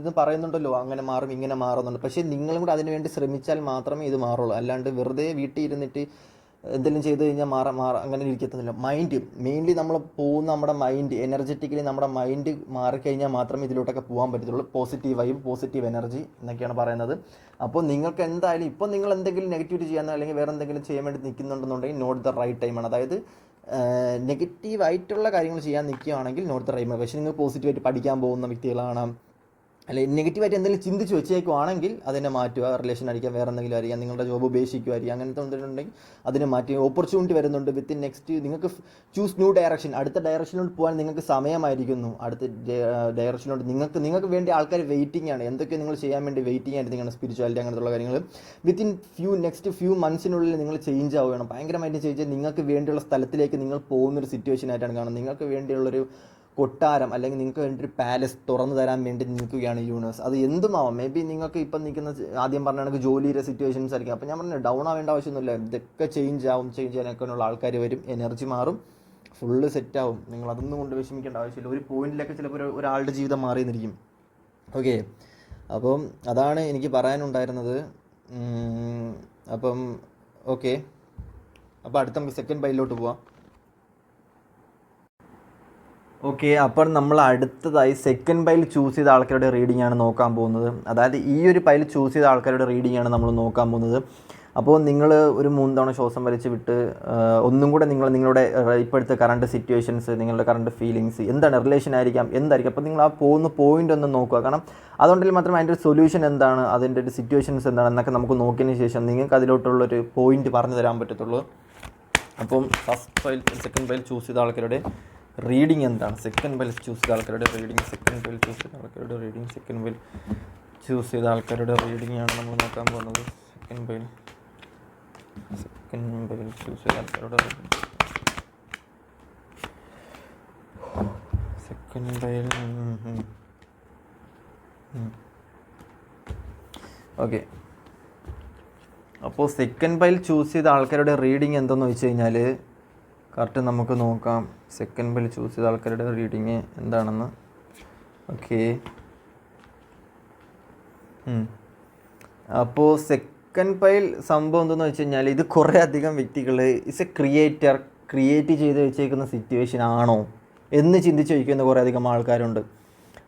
ഇത് പറയുന്നുണ്ടല്ലോ അങ്ങനെ മാറും ഇങ്ങനെ മാറുന്നുണ്ട്. പക്ഷേ നിങ്ങളും കൂടെ അതിനുവേണ്ടി ശ്രമിച്ചാൽ മാത്രമേ ഇത് മാറുള്ളൂ. അല്ലാണ്ട് വെറുതെ വീട്ടിൽ ഇരുന്നിട്ട് എന്തെങ്കിലും ചെയ്ത് കഴിഞ്ഞാൽ അങ്ങനെ ഇരിക്കത്തില്ല. മൈൻഡ് മെയിൻലി നമ്മൾ പോകുന്ന നമ്മുടെ മൈൻഡ്, എനർജറ്റിക്കലി നമ്മുടെ മൈൻഡ് മാറിക്കഴിഞ്ഞാൽ മാത്രമേ ഇതിലോട്ടൊക്കെ പോകാൻ പറ്റത്തുള്ളൂ. പോസിറ്റീവ് വൈബ്, പോസിറ്റീവ് എനർജി എന്നൊക്കെയാണ് പറയുന്നത്. അപ്പോൾ നിങ്ങൾക്ക് എന്തായാലും ഇപ്പോൾ നിങ്ങൾ എന്തെങ്കിലും നെഗറ്റിവിറ്റി ചെയ്യാൻ അല്ലെങ്കിൽ വേറെ എന്തെങ്കിലും ചെയ്യാൻ വേണ്ടി നിൽക്കുന്നുണ്ടെന്നുണ്ടെങ്കിൽ നോട്ട് ദ റൈറ്റ് ടൈമാണ്. അതായത് നെഗറ്റീവായിട്ടുള്ള കാര്യങ്ങൾ ചെയ്യാൻ നിൽക്കുകയാണെങ്കിൽ നോട്ട് ദ റൈറ്റ് ടൈം. പക്ഷേ നിങ്ങൾ പോസിറ്റീവായിട്ട് പഠിക്കാൻ പോകുന്ന വ്യക്തികളാണ്, അല്ലെങ്കിൽ നെഗറ്റീവായിട്ട് എന്തെങ്കിലും ചിന്തിച്ച് വെച്ചേക്കുവാണെങ്കിൽ അതിനെ മാറ്റുക. റിലേഷൻ അടിക്കുക, വേറെ എന്തെങ്കിലും അറിയാം, നിങ്ങളുടെ ജോബ് ഉപേക്ഷിക്കുമായിരിക്കും, അങ്ങനത്തെ എന്തെങ്കിലുണ്ടെങ്കിൽ അതിനെ മാറ്റി. ഓപ്പർച്യൂണിറ്റി വരുന്നുണ്ട് വിത്തിൻ നെക്സ്റ്റ്. നിങ്ങൾക്ക് ചൂസ് ന്യൂ ഡയറക്ഷൻ. അടുത്ത ഡയറക്ഷനിലോട്ട് പോകാൻ നിങ്ങൾക്ക് സമയമായിരിക്കുന്നു. അടുത്ത ഡയറക്ഷനിലോട്ട് നിങ്ങൾക്ക് വേണ്ടി ആൾക്കാർ വെയിറ്റിംഗ് ആണ്. എന്തൊക്കെ നിങ്ങൾ ചെയ്യാൻ വേണ്ടി വെയിറ്റിംഗ് ആയിരിക്കും. സ്പിരിച്വാലിറ്റി അങ്ങനത്തുള്ള കാര്യങ്ങൾ വിത്തിൻ നെക്സ്റ്റ് ഫ്യൂ മന്ത്സിനുള്ളിൽ നിങ്ങൾ ചേഞ്ച് ആവുകയാണ്. ഭയങ്കരമായിട്ട് ചേഞ്ച്. നിങ്ങൾക്ക് വേണ്ടിയുള്ള സ്ഥലത്തിലേക്ക് നിങ്ങൾ പോകുന്നൊരു സിറ്റുവേഷൻ ആയിട്ടാണ് കാണുന്നത്. നിങ്ങൾക്ക് വേണ്ടിയുള്ളൊരു കൊട്ടാരം അല്ലെങ്കിൽ നിങ്ങൾക്ക് വേണ്ടി ഒരു പാലസ് തുറന്നു തരാൻ വേണ്ടി നിൽക്കുകയാണ് യൂണിവേഴ്സ്. അത് എന്തുമാവാം. മേ ബി നിങ്ങൾക്ക് ഇപ്പം നിൽക്കുന്ന ആദ്യം പറഞ്ഞ കണക്ക് ജോലിയുടെ സിറ്റുവേഷൻസ് ആയിരിക്കും. അപ്പം ഞാൻ പറഞ്ഞു ഡൗൺ ആവേണ്ട ആവശ്യമൊന്നുമില്ല. ഇതൊക്കെ ചേഞ്ച് ചെയ്യാനൊക്കെയുള്ള ആൾക്കാർ വരും, എനർജി മാറും, ഫുള്ള് സെറ്റാവും. നിങ്ങൾ അതൊന്നും കൊണ്ട് വിഷമിക്കേണ്ട ആവശ്യമില്ല. ഒരു പോയിന്റിലൊക്കെ ചിലപ്പോൾ ഒരാളുടെ ജീവിതം മാറിയെന്നിരിക്കും. ഓക്കെ, അപ്പം അതാണ് എനിക്ക് പറയാനുണ്ടായിരുന്നത്. അപ്പം ഓക്കെ, അപ്പോൾ അടുത്ത നമുക്ക് സെക്കൻഡ് പൈലിലോട്ട് പോവാം. ഓക്കെ, അപ്പോൾ നമ്മൾ അടുത്തതായി സെക്കൻഡ് പൈൽ ചൂസ് ചെയ്ത ആൾക്കാരുടെ റീഡിംഗ് ആണ് നോക്കാൻ പോകുന്നത്. അതായത് ഈ ഒരു പൈൽ ചൂസ് ചെയ്ത ആൾക്കാരുടെ റീഡിംഗ് ആണ് നമ്മൾ നോക്കാൻ പോകുന്നത്. അപ്പോൾ നിങ്ങൾ ഒരു 3 തവണ ശ്വാസം വലിച്ച് വിട്ട് ഒന്നും കൂടെ നിങ്ങളുടെ ഇപ്പോഴത്തെ കറണ്ട് സിറ്റുവേഷൻസ്, നിങ്ങളുടെ കറണ്ട് ഫീലിങ്സ് എന്താണ്, റിലേഷൻ ആയിരിക്കാം, എന്തായിരിക്കും. അപ്പോൾ നിങ്ങൾ ആ പോകുന്ന പോയിൻ്റ് ഒന്ന് നോക്കുക. കാരണം അതുകൊണ്ടെങ്കിൽ മാത്രമേ അതിൻ്റെ ഒരു സൊല്യൂഷൻ എന്താണ്, അതിൻ്റെ ഒരു സിറ്റുവേഷൻസ് എന്താണ് എന്നൊക്കെ നമുക്ക് നോക്കിയതിന് ശേഷം നിങ്ങൾക്ക് അതിലോട്ടുള്ളൊരു പോയിന്റ് പറഞ്ഞു തരാൻ പറ്റത്തുള്ളൂ. അപ്പം first pile second pile choose ചെയ്ത ആൾക്കാരുടെ റീഡിംഗ് എന്താണ്, സെക്കൻഡ് പൈൽ ചൂസ് ചെയ്ത ആൾക്കാരുടെ റീഡിംഗ്, സെക്കൻഡ് പൈൽ ചൂസ് ചെയ്ത ആൾക്കാരുടെ റീഡിംഗ്, സെക്കൻഡ് പൈൽ ചൂസ് ചെയ്ത ആൾക്കാരുടെ റീഡിംഗ് ആണ് നമ്മൾ നോക്കാൻ പോകുന്നത്. സെക്കൻഡ് പൈൽ ചൂസ് ചെയ്ത ആൾക്കാരുടെ റീഡിംഗ്, സെക്കൻഡ് പൈൽ. ഓക്കെ, അപ്പോൾ സെക്കൻഡ് പൈൽ ചൂസ് ചെയ്ത ആൾക്കാരുടെ റീഡിങ് എന്തെന്ന് വെച്ച് കഴിഞ്ഞാൽ കറക്റ്റ് നമുക്ക് നോക്കാം. സെക്കൻഡ് പൈൽ ചൂസ് ചെയ്ത ആൾക്കാരുടെ റീഡിങ് എന്താണെന്ന്. ഓക്കെ, അപ്പോൾ സെക്കൻഡ് പൈൽ സംഭവം എന്തെന്ന് വെച്ച് കഴിഞ്ഞാൽ ഇത് കുറേ അധികം വ്യക്തികൾ ഇറ്റ്സ് എ ക്രിയേറ്റ് ചെയ്ത് വെച്ചേക്കുന്ന സിറ്റുവേഷൻ ആണോ എന്ന് ചിന്തിച്ച് വയ്ക്കുന്ന കുറേ അധികം ആൾക്കാരുണ്ട്.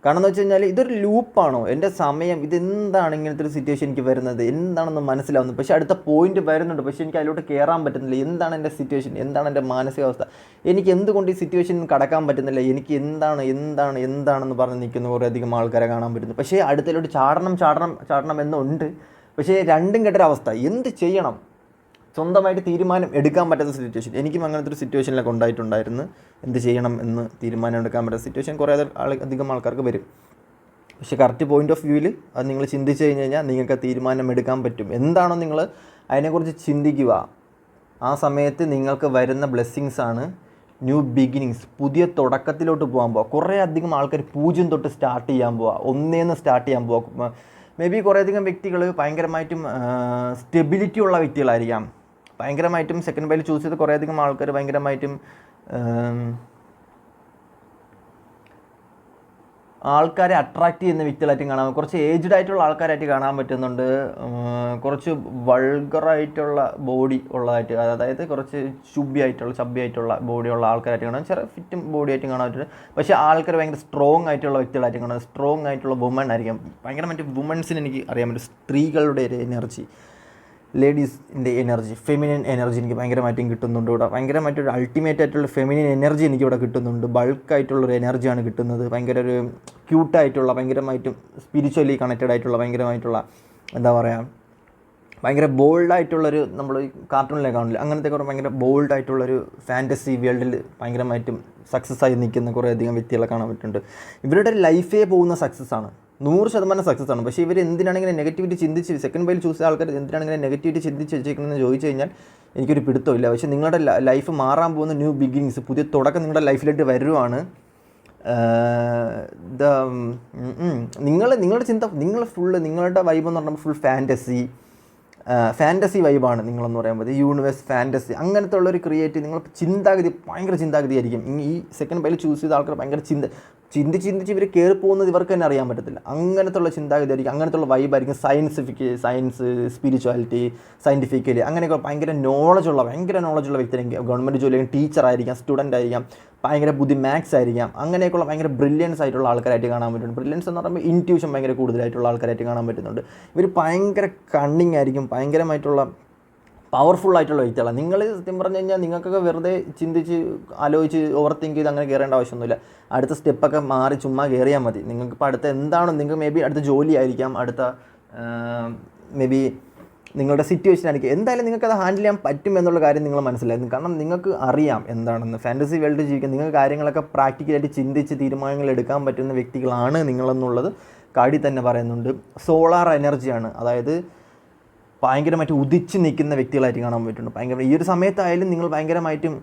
കാരണം എന്ന് വെച്ച് കഴിഞ്ഞാൽ ഇതൊരു ലൂപ്പാണോ, എൻ്റെ സമയം ഇതെന്താണ് ഇങ്ങനത്തെ ഒരു സിറ്റുവേഷൻ എനിക്ക് വരുന്നത് എന്താണെന്ന് മനസ്സിലാവുന്നു, പക്ഷേ അടുത്ത പോയിന്റ് വരുന്നുണ്ട്, പക്ഷേ എനിക്ക് അതിലോട്ട് കയറാൻ പറ്റുന്നില്ല. എന്താണ് എൻ്റെ സിറ്റുവേഷൻ, എന്താണ് എൻ്റെ മാനസികാവസ്ഥ, എനിക്ക് എന്തുകൊണ്ട് ഈ സിറ്റുവേഷൻ കടക്കാൻ പറ്റുന്നില്ല, എനിക്ക് എന്താണെന്ന് പറഞ്ഞ് നിൽക്കുന്ന കുറേ അധികം ആൾക്കാരെ കാണാൻ പറ്റുന്നു. പക്ഷേ അടുത്തതിലോട്ട് ചാടണം എന്നുണ്ട്. പക്ഷേ രണ്ടും കെട്ടൊരവസ്ഥ, എന്ത് ചെയ്യണം, സ്വന്തമായിട്ട് തീരുമാനം എടുക്കാൻ പറ്റാത്ത സിറ്റുവേഷൻ. എനിക്കും അങ്ങനത്തെ ഒരു സിറ്റുവേഷനിലൊക്കെ ഉണ്ടായിട്ടുണ്ടായിരുന്നു. എന്ത് ചെയ്യണം എന്ന് തീരുമാനം എടുക്കാൻ പറ്റാത്ത സിറ്റുവേഷൻ കുറേ അധികം ആൾക്കാർക്ക് വരും. പക്ഷേ കറക്റ്റ് പോയിന്റ് ഓഫ് വ്യൂവിൽ അത് നിങ്ങൾ ചിന്തിച്ച് കഴിഞ്ഞ് കഴിഞ്ഞാൽ നിങ്ങൾക്ക് തീരുമാനം എടുക്കാൻ പറ്റും. എന്താണോ നിങ്ങൾ അതിനെക്കുറിച്ച് ചിന്തിക്കുക, ആ സമയത്ത് നിങ്ങൾക്ക് വരുന്ന ബ്ലെസ്സിങ്സ് ആണ് ന്യൂ ബിഗിനിങ്സ്, പുതിയ തുടക്കത്തിലോട്ട് പോകാൻ പോവുക. കുറേ അധികം ആൾക്കാർ 0 തൊട്ട് സ്റ്റാർട്ട് ചെയ്യാൻ പോവുക, 1 സ്റ്റാർട്ട് ചെയ്യാൻ പോവുക. മേ ബി കുറേയധികം വ്യക്തികൾ ഭയങ്കരമായിട്ടും സ്റ്റെബിലിറ്റി ഉള്ള വ്യക്തികളായിരിക്കാം. ഭയങ്കരമായിട്ടും സെക്കൻഡ് പൈൽ ചൂസ് ചെയ്ത് കുറേയധികം ആൾക്കാർ ഭയങ്കരമായിട്ടും ആൾക്കാരെ അട്രാക്റ്റ് ചെയ്യുന്ന വ്യക്തികളായിട്ടും കാണാൻ, കുറച്ച് ഏജ്ഡ് ആയിട്ടുള്ള ആൾക്കാരായിട്ട് കാണാൻ പറ്റുന്നുണ്ട്. കുറച്ച് വൾഗറായിട്ടുള്ള ബോഡി ഉള്ളതായിട്ട്, അതായത് കുറച്ച് ചബ്ബി ആയിട്ടുള്ള ബോഡിയുള്ള ആൾക്കാരായിട്ട് കാണാം. ചെറിയ ഫിറ്റും ബോഡി ആയിട്ടും കാണാൻ പറ്റും. പക്ഷേ ആൾക്കാർ ഭയങ്കര സ്ട്രോങ് ആയിട്ടുള്ള വ്യക്തികളായിട്ട് കാണാം. സ്ട്രോങ് ആയിട്ടുള്ള വുമൺ ആയിരിക്കും. ഭയങ്കരമായിട്ട് വുമൺസിന് എനിക്ക് അറിയാൻ പറ്റും. സ്ത്രീകളുടെ ഒരു എനർജി, ലേഡീസിൻ്റെ എനർജി, ഫെമിനിൻ എനർജി എനിക്ക് ഭയങ്കരമായിട്ടും കിട്ടുന്നുണ്ട് ഇവിടെ. ഭയങ്കരമായിട്ടൊരു അൾട്ടിമേറ്റ് ആയിട്ടുള്ള ഫെമിനിൻ എനർജി എനിക്കിവിടെ കിട്ടുന്നുണ്ട്. ബൾക്കായിട്ടുള്ളൊരു എനർജിയാണ് കിട്ടുന്നത്. ഭയങ്കര ഒരു ക്യൂട്ടായിട്ടുള്ള, ഭയങ്കരമായിട്ടും സ്പിരിച്വലി കണക്റ്റഡ് ആയിട്ടുള്ള, ഭയങ്കരമായിട്ടുള്ള എന്താ പറയുക, ഭയങ്കര ബോൾഡായിട്ടുള്ളൊരു, നമ്മൾ കാർട്ടൂണിലെ കാണില്ല അങ്ങനത്തെ കുറേ ഭയങ്കര ബോൾഡായിട്ടുള്ളൊരു ഫാൻറ്റസി വേൾഡിൽ ഭയങ്കരമായിട്ടും സക്സസ് ആയി നിൽക്കുന്ന കുറേ അധികം വ്യക്തികളെ കാണാൻ പറ്റുന്നുണ്ട്. ഇവരുടെ ലൈഫേ പോകുന്ന സക്സസ്സാണ്, 100% സക്സസ് ആണ്. പക്ഷേ ഇവർ എന്തിനാണ് ഇങ്ങനെ നെഗറ്റിവിറ്റി ചിന്തിച്ച്, സെക്കൻഡ് പൈൽ ചൂസ് ചെയ്ത ആൾക്കാർ എന്തിനാണ് ഇങ്ങനെ നെഗറ്റിവിറ്റി ചിന്തിച്ച് വെച്ചേക്കുന്നതെന്ന് ചോദിച്ചു കഴിഞ്ഞാൽ എനിക്കൊരു പിടുത്തമില്ല. പക്ഷേ നിങ്ങളുടെ ലൈഫ് മാറാൻ പോകുന്ന ന്യൂ ബിഗിനിങ്സ്, പുതിയ തുടക്കം നിങ്ങളുടെ ലൈഫിലേക്ക് വരുവാണ്. നിങ്ങളുടെ ചിന്ത, നിങ്ങളുടെ വൈബ് എന്ന് പറഞ്ഞാൽ ഫുൾ ഫാൻറ്റസി വൈബാണ് നിങ്ങളെന്ന് പറയുമ്പോൾ. യൂണിവേഴ്സ്, ഫാൻറ്റസി, അങ്ങനത്തെ ഉള്ളൊരു ക്രിയേറ്റ്, നിങ്ങൾ ചിന്താഗതി ഭയങ്കര ചിന്താഗതിയായിരിക്കും. ഈ സെക്കൻഡ് പൈൽ ചൂസ് ചെയ്ത ആൾക്കാർ ഭയങ്കര ചിന്തിച്ച് ഇവർ കയറി പോകുന്നത് ഇവർക്ക് തന്നെ അറിയാൻ പറ്റത്തില്ല. അങ്ങനത്തെ ഉള്ള ചിന്താഗതി ആയിരിക്കും, അങ്ങനത്തെ ഉള്ള വൈബായിരിക്കും. സയൻസ്, സ്പിരിച്വാലിറ്റി, സയൻറ്റിഫിക്കലി അങ്ങനെയൊക്കെ ഭയങ്കര നോളജുള്ള വ്യക്തിയായിരിക്കും. ഗവൺമെൻറ് ജോലി, ടീച്ചറായിരിക്കാം, സ്റ്റുഡൻ്റ് ആയിരിക്കാം, ഭയങ്കര ബുദ്ധി, മാത്സ് ആയിരിക്കാം. അങ്ങനെയൊക്കെയുള്ള ഭയങ്കര ബ്രില്യൻസ് ആയിട്ടുള്ള ആൾക്കാരായിട്ട് കാണാൻ പറ്റുന്നുണ്ട്. ബ്രില്യൻസ് എന്ന് പറയുമ്പോൾ ഇൻറ്റ്യൂഷൻ ഭയങ്കര കൂടുതലായിട്ടുള്ള ആൾക്കാരായിട്ട് കാണാൻ പറ്റുന്നുണ്ട്. ഇവർ ഭയങ്കര കണ്ണിങ് ആയിരിക്കും, ഭയങ്കരമായിട്ടുള്ള പവർഫുള്ളായിട്ടുള്ള വ്യക്തികളാണ്. നിങ്ങൾ സത്യം പറഞ്ഞു കഴിഞ്ഞാൽ നിങ്ങൾക്കൊക്കെ വെറുതെ ചിന്തിച്ച് ആലോചിച്ച് ഓവർ തിങ്ക് ചെയ്ത് അങ്ങനെ കയറേണ്ട ആവശ്യമൊന്നുമില്ല. അടുത്ത സ്റ്റെപ്പൊക്കെ മാറി ചുമ്മാ കയറിയാൽ മതി. നിങ്ങൾക്കിപ്പോൾ അടുത്ത എന്താണോ, നിങ്ങൾക്ക് മേ ബി അടുത്ത ജോലി ആയിരിക്കാം, അടുത്ത മേ ബി നിങ്ങളുടെ സിറ്റുവേഷൻ ആയിരിക്കും. എന്തായാലും നിങ്ങൾക്കത് ഹാൻഡിൽ ചെയ്യാൻ പറ്റും എന്നുള്ള കാര്യം നിങ്ങൾ മനസ്സിലായിരുന്നു. കാരണം നിങ്ങൾക്ക് അറിയാം എന്താണെന്ന്. ഫാൻറ്റസി വേൾഡിൽ ജീവിക്കാൻ നിങ്ങൾക്ക് കാര്യങ്ങളൊക്കെ പ്രാക്ടിക്കലായിട്ട് ചിന്തിച്ച് തീരുമാനങ്ങൾ എടുക്കാൻ പറ്റുന്ന വ്യക്തികളാണ് നിങ്ങളെന്നുള്ളത് കാടി തന്നെ പറയുന്നുണ്ട്. സോളാർ എനർജിയാണ്, അതായത് ഭയങ്കരമായിട്ട് ഉദിച്ച് നിൽക്കുന്ന വ്യക്തികളായിട്ട് കാണാൻ പറ്റുന്നുണ്ട്. ഭയങ്കര ഈ ഒരു സമയത്തായാലും നിങ്ങൾ ഭയങ്കരമായിട്ടും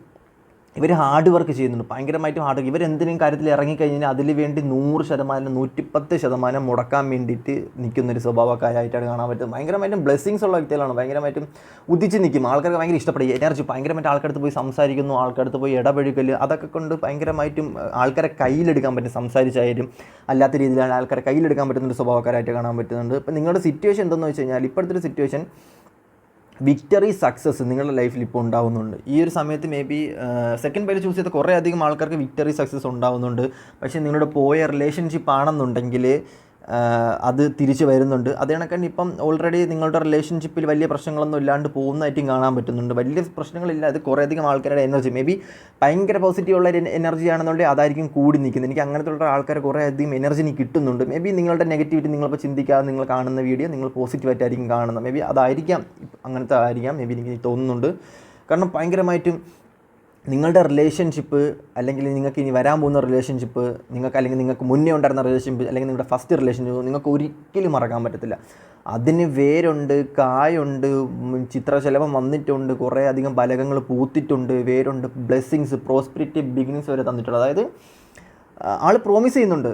ഇവർ ഹാർഡ് വർക്ക് ചെയ്യുന്നുണ്ട്, ഭയങ്കരമായിട്ടും ഹാർഡ് വർക്ക്. ഇവരെന്തെങ്കിലും കാര്യത്തിൽ ഇറങ്ങിക്കഴിഞ്ഞാൽ അതിൽ വേണ്ടി 100%, 110% മുടക്കാൻ വേണ്ടിയിട്ട് നിൽക്കുന്നൊരു സ്വഭാവക്കാരായിട്ടാണ് കാണാൻ പറ്റുന്നത്. ഭയങ്കരമായിട്ടും ബ്ലെസ്സിങ്സ് ഉള്ള വ്യക്തികളാണ്. ഭയങ്കരമായിട്ടും ഉദിച്ച് നിൽക്കും. ആൾക്കാർക്ക് ഭയങ്കര ഇഷ്ടപ്പെടും എനർജി. ഭയങ്കരമായിട്ട് ആൾക്കടുത്ത് പോയി സംസാരിക്കുന്നു, ആൾക്കടുത്ത് പോയി ഇടപഴകൽ, അതൊക്കെ കൊണ്ട് ഭയങ്കരമായിട്ടും ആൾക്കാരെ കയ്യിലെടുക്കാൻ പറ്റും. സംസാരിച്ചായാലും അല്ലാത്ത രീതിയിലാണ് ആൾക്കാരെ കയ്യിലെടുക്കാൻ പറ്റുന്നൊരു സ്വഭാവക്കാരായിട്ട് കാണാൻ പറ്റുന്നുണ്ട്. ഇപ്പം നിങ്ങളുടെ സിറ്റുവേഷൻ എന്തെന്ന് വെച്ച് കഴിഞ്ഞാൽ, ഇപ്പോഴത്തെ ഒരു സിറ്റുവേഷൻ വിക്ടറി, സക്സസ് നിങ്ങളുടെ ലൈഫിൽ ഇപ്പോൾ ഉണ്ടാവുന്നുണ്ട്. ഈ ഒരു സമയത്ത് may be second pile choose ചെയ്ത കുറേ അധികം ആൾക്കാർക്ക് വിക്ടറി, സക്സസ് ഉണ്ടാവുന്നുണ്ട്. പക്ഷേ നിങ്ങളുടെ പോയ റിലേഷൻഷിപ്പ് ആണെന്നുണ്ടെങ്കിൽ അത് തിരിച്ച് വരുന്നുണ്ട്. അത് കണക്കന്നെ ഇപ്പം ഓൾറെഡി നിങ്ങളുടെ റിലേഷൻഷിപ്പിൽ വലിയ പ്രശ്നങ്ങളൊന്നും ഇല്ലാണ്ട് പോകുന്നതായിട്ടും കാണാൻ പറ്റുന്നുണ്ട്. വലിയ പ്രശ്നങ്ങളില്ല. അത് കുറേയധികം ആൾക്കാരുടെ എനർജി മേ ബി ഭയങ്കര പോസിറ്റീവുള്ള എനർജി ആണെന്നുണ്ടെങ്കിൽ അതായിരിക്കും കൂടി നിൽക്കുന്നത്. എനിക്ക് അങ്ങനത്തെ ഉള്ള ആൾക്കാർ കുറേ അധികം എനർജി എനിക്ക് കിട്ടുന്നുണ്ട്. മേ ബി നിങ്ങളുടെ നെഗറ്റിവിറ്റി നിങ്ങളിപ്പോൾ ചിന്തിക്കാതെ നിങ്ങൾ കാണുന്ന വീഡിയോ നിങ്ങൾ പോസിറ്റീവായിട്ടായിരിക്കും കാണുന്നത്. മേ ബി അതായിരിക്കാം, അങ്ങനത്തെ ആയിരിക്കാം മേ ബി എനിക്ക് തോന്നുന്നുണ്ട്. കാരണം ഭയങ്കരമായിട്ടും നിങ്ങളുടെ റിലേഷൻഷിപ്പ്, അല്ലെങ്കിൽ നിങ്ങൾക്ക് ഇനി വരാൻ പോകുന്ന റിലേഷൻഷിപ്പ്, അല്ലെങ്കിൽ നിങ്ങൾക്ക് മുന്നേ ഉണ്ടായിരുന്ന റിലേഷൻഷിപ്പ്, അല്ലെങ്കിൽ നിങ്ങളുടെ ഫസ്റ്റ് റിലേഷൻഷിപ്പ് നിങ്ങൾക്ക് ഒരിക്കലും മറക്കാൻ പറ്റത്തില്ല. അതിന് വേരുണ്ട്, കായുണ്ട്, ചിത്രശലഭം വന്നിട്ടുണ്ട്, കുറേ അധികം ഫലകങ്ങൾ പൂത്തിട്ടുണ്ട്, വേരുണ്ട്, ബ്ലെസ്സിങ്സ്, പ്രോസ്പെരിറ്റി, ബിഗിനിങ്സ് വരെ തന്നിട്ടുണ്ട്. അതായത് ആൾ പ്രോമിസ് ചെയ്യുന്നുണ്ട്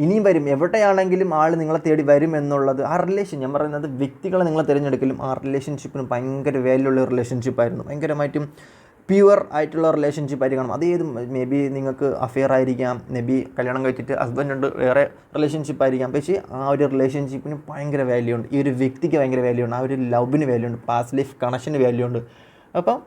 ഇനിയും വരും, എവിടെയാണെങ്കിലും ആൾ നിങ്ങളെ തേടി വരും എന്നുള്ളത്. ആ റിലേഷൻ, ഞാൻ പറയുന്നത് വ്യക്തികളെ നിങ്ങളെ തിരഞ്ഞെടുക്കലും ആ റിലേഷൻഷിപ്പിന് ഭയങ്കര വാല്യൂ ഉള്ള റിലേഷൻഷിപ്പായിരുന്നു, ഭയങ്കരമായിട്ടും പ്യുവർ ആയിട്ടുള്ള റിലേഷൻഷിപ്പ് ആയിരിക്കണം. അത് ഏതും മേ ബി നിങ്ങൾക്ക് അഫെയർ ആയിരിക്കാം, മേ ബി കല്യാണം കഴിച്ചിട്ട് ഹസ്ബൻഡ് ഉണ്ട്, വേറെ റിലേഷൻഷിപ്പ് ആയിരിക്കാം. പക്ഷേ ആ ഒരു റിലേഷൻഷിപ്പിന് ഭയങ്കര വാല്യൂ ഉണ്ട്, ഈ ഒരു വ്യക്തിക്ക് ഭയങ്കര വാല്യൂ ഉണ്ട്, ആ ഒരു ലവിന് വാല്യൂ ഉണ്ട്, പാസ്റ്റ് ലൈഫ് കണക്ഷന് വാല്യൂ ഉണ്ട്. അപ്പം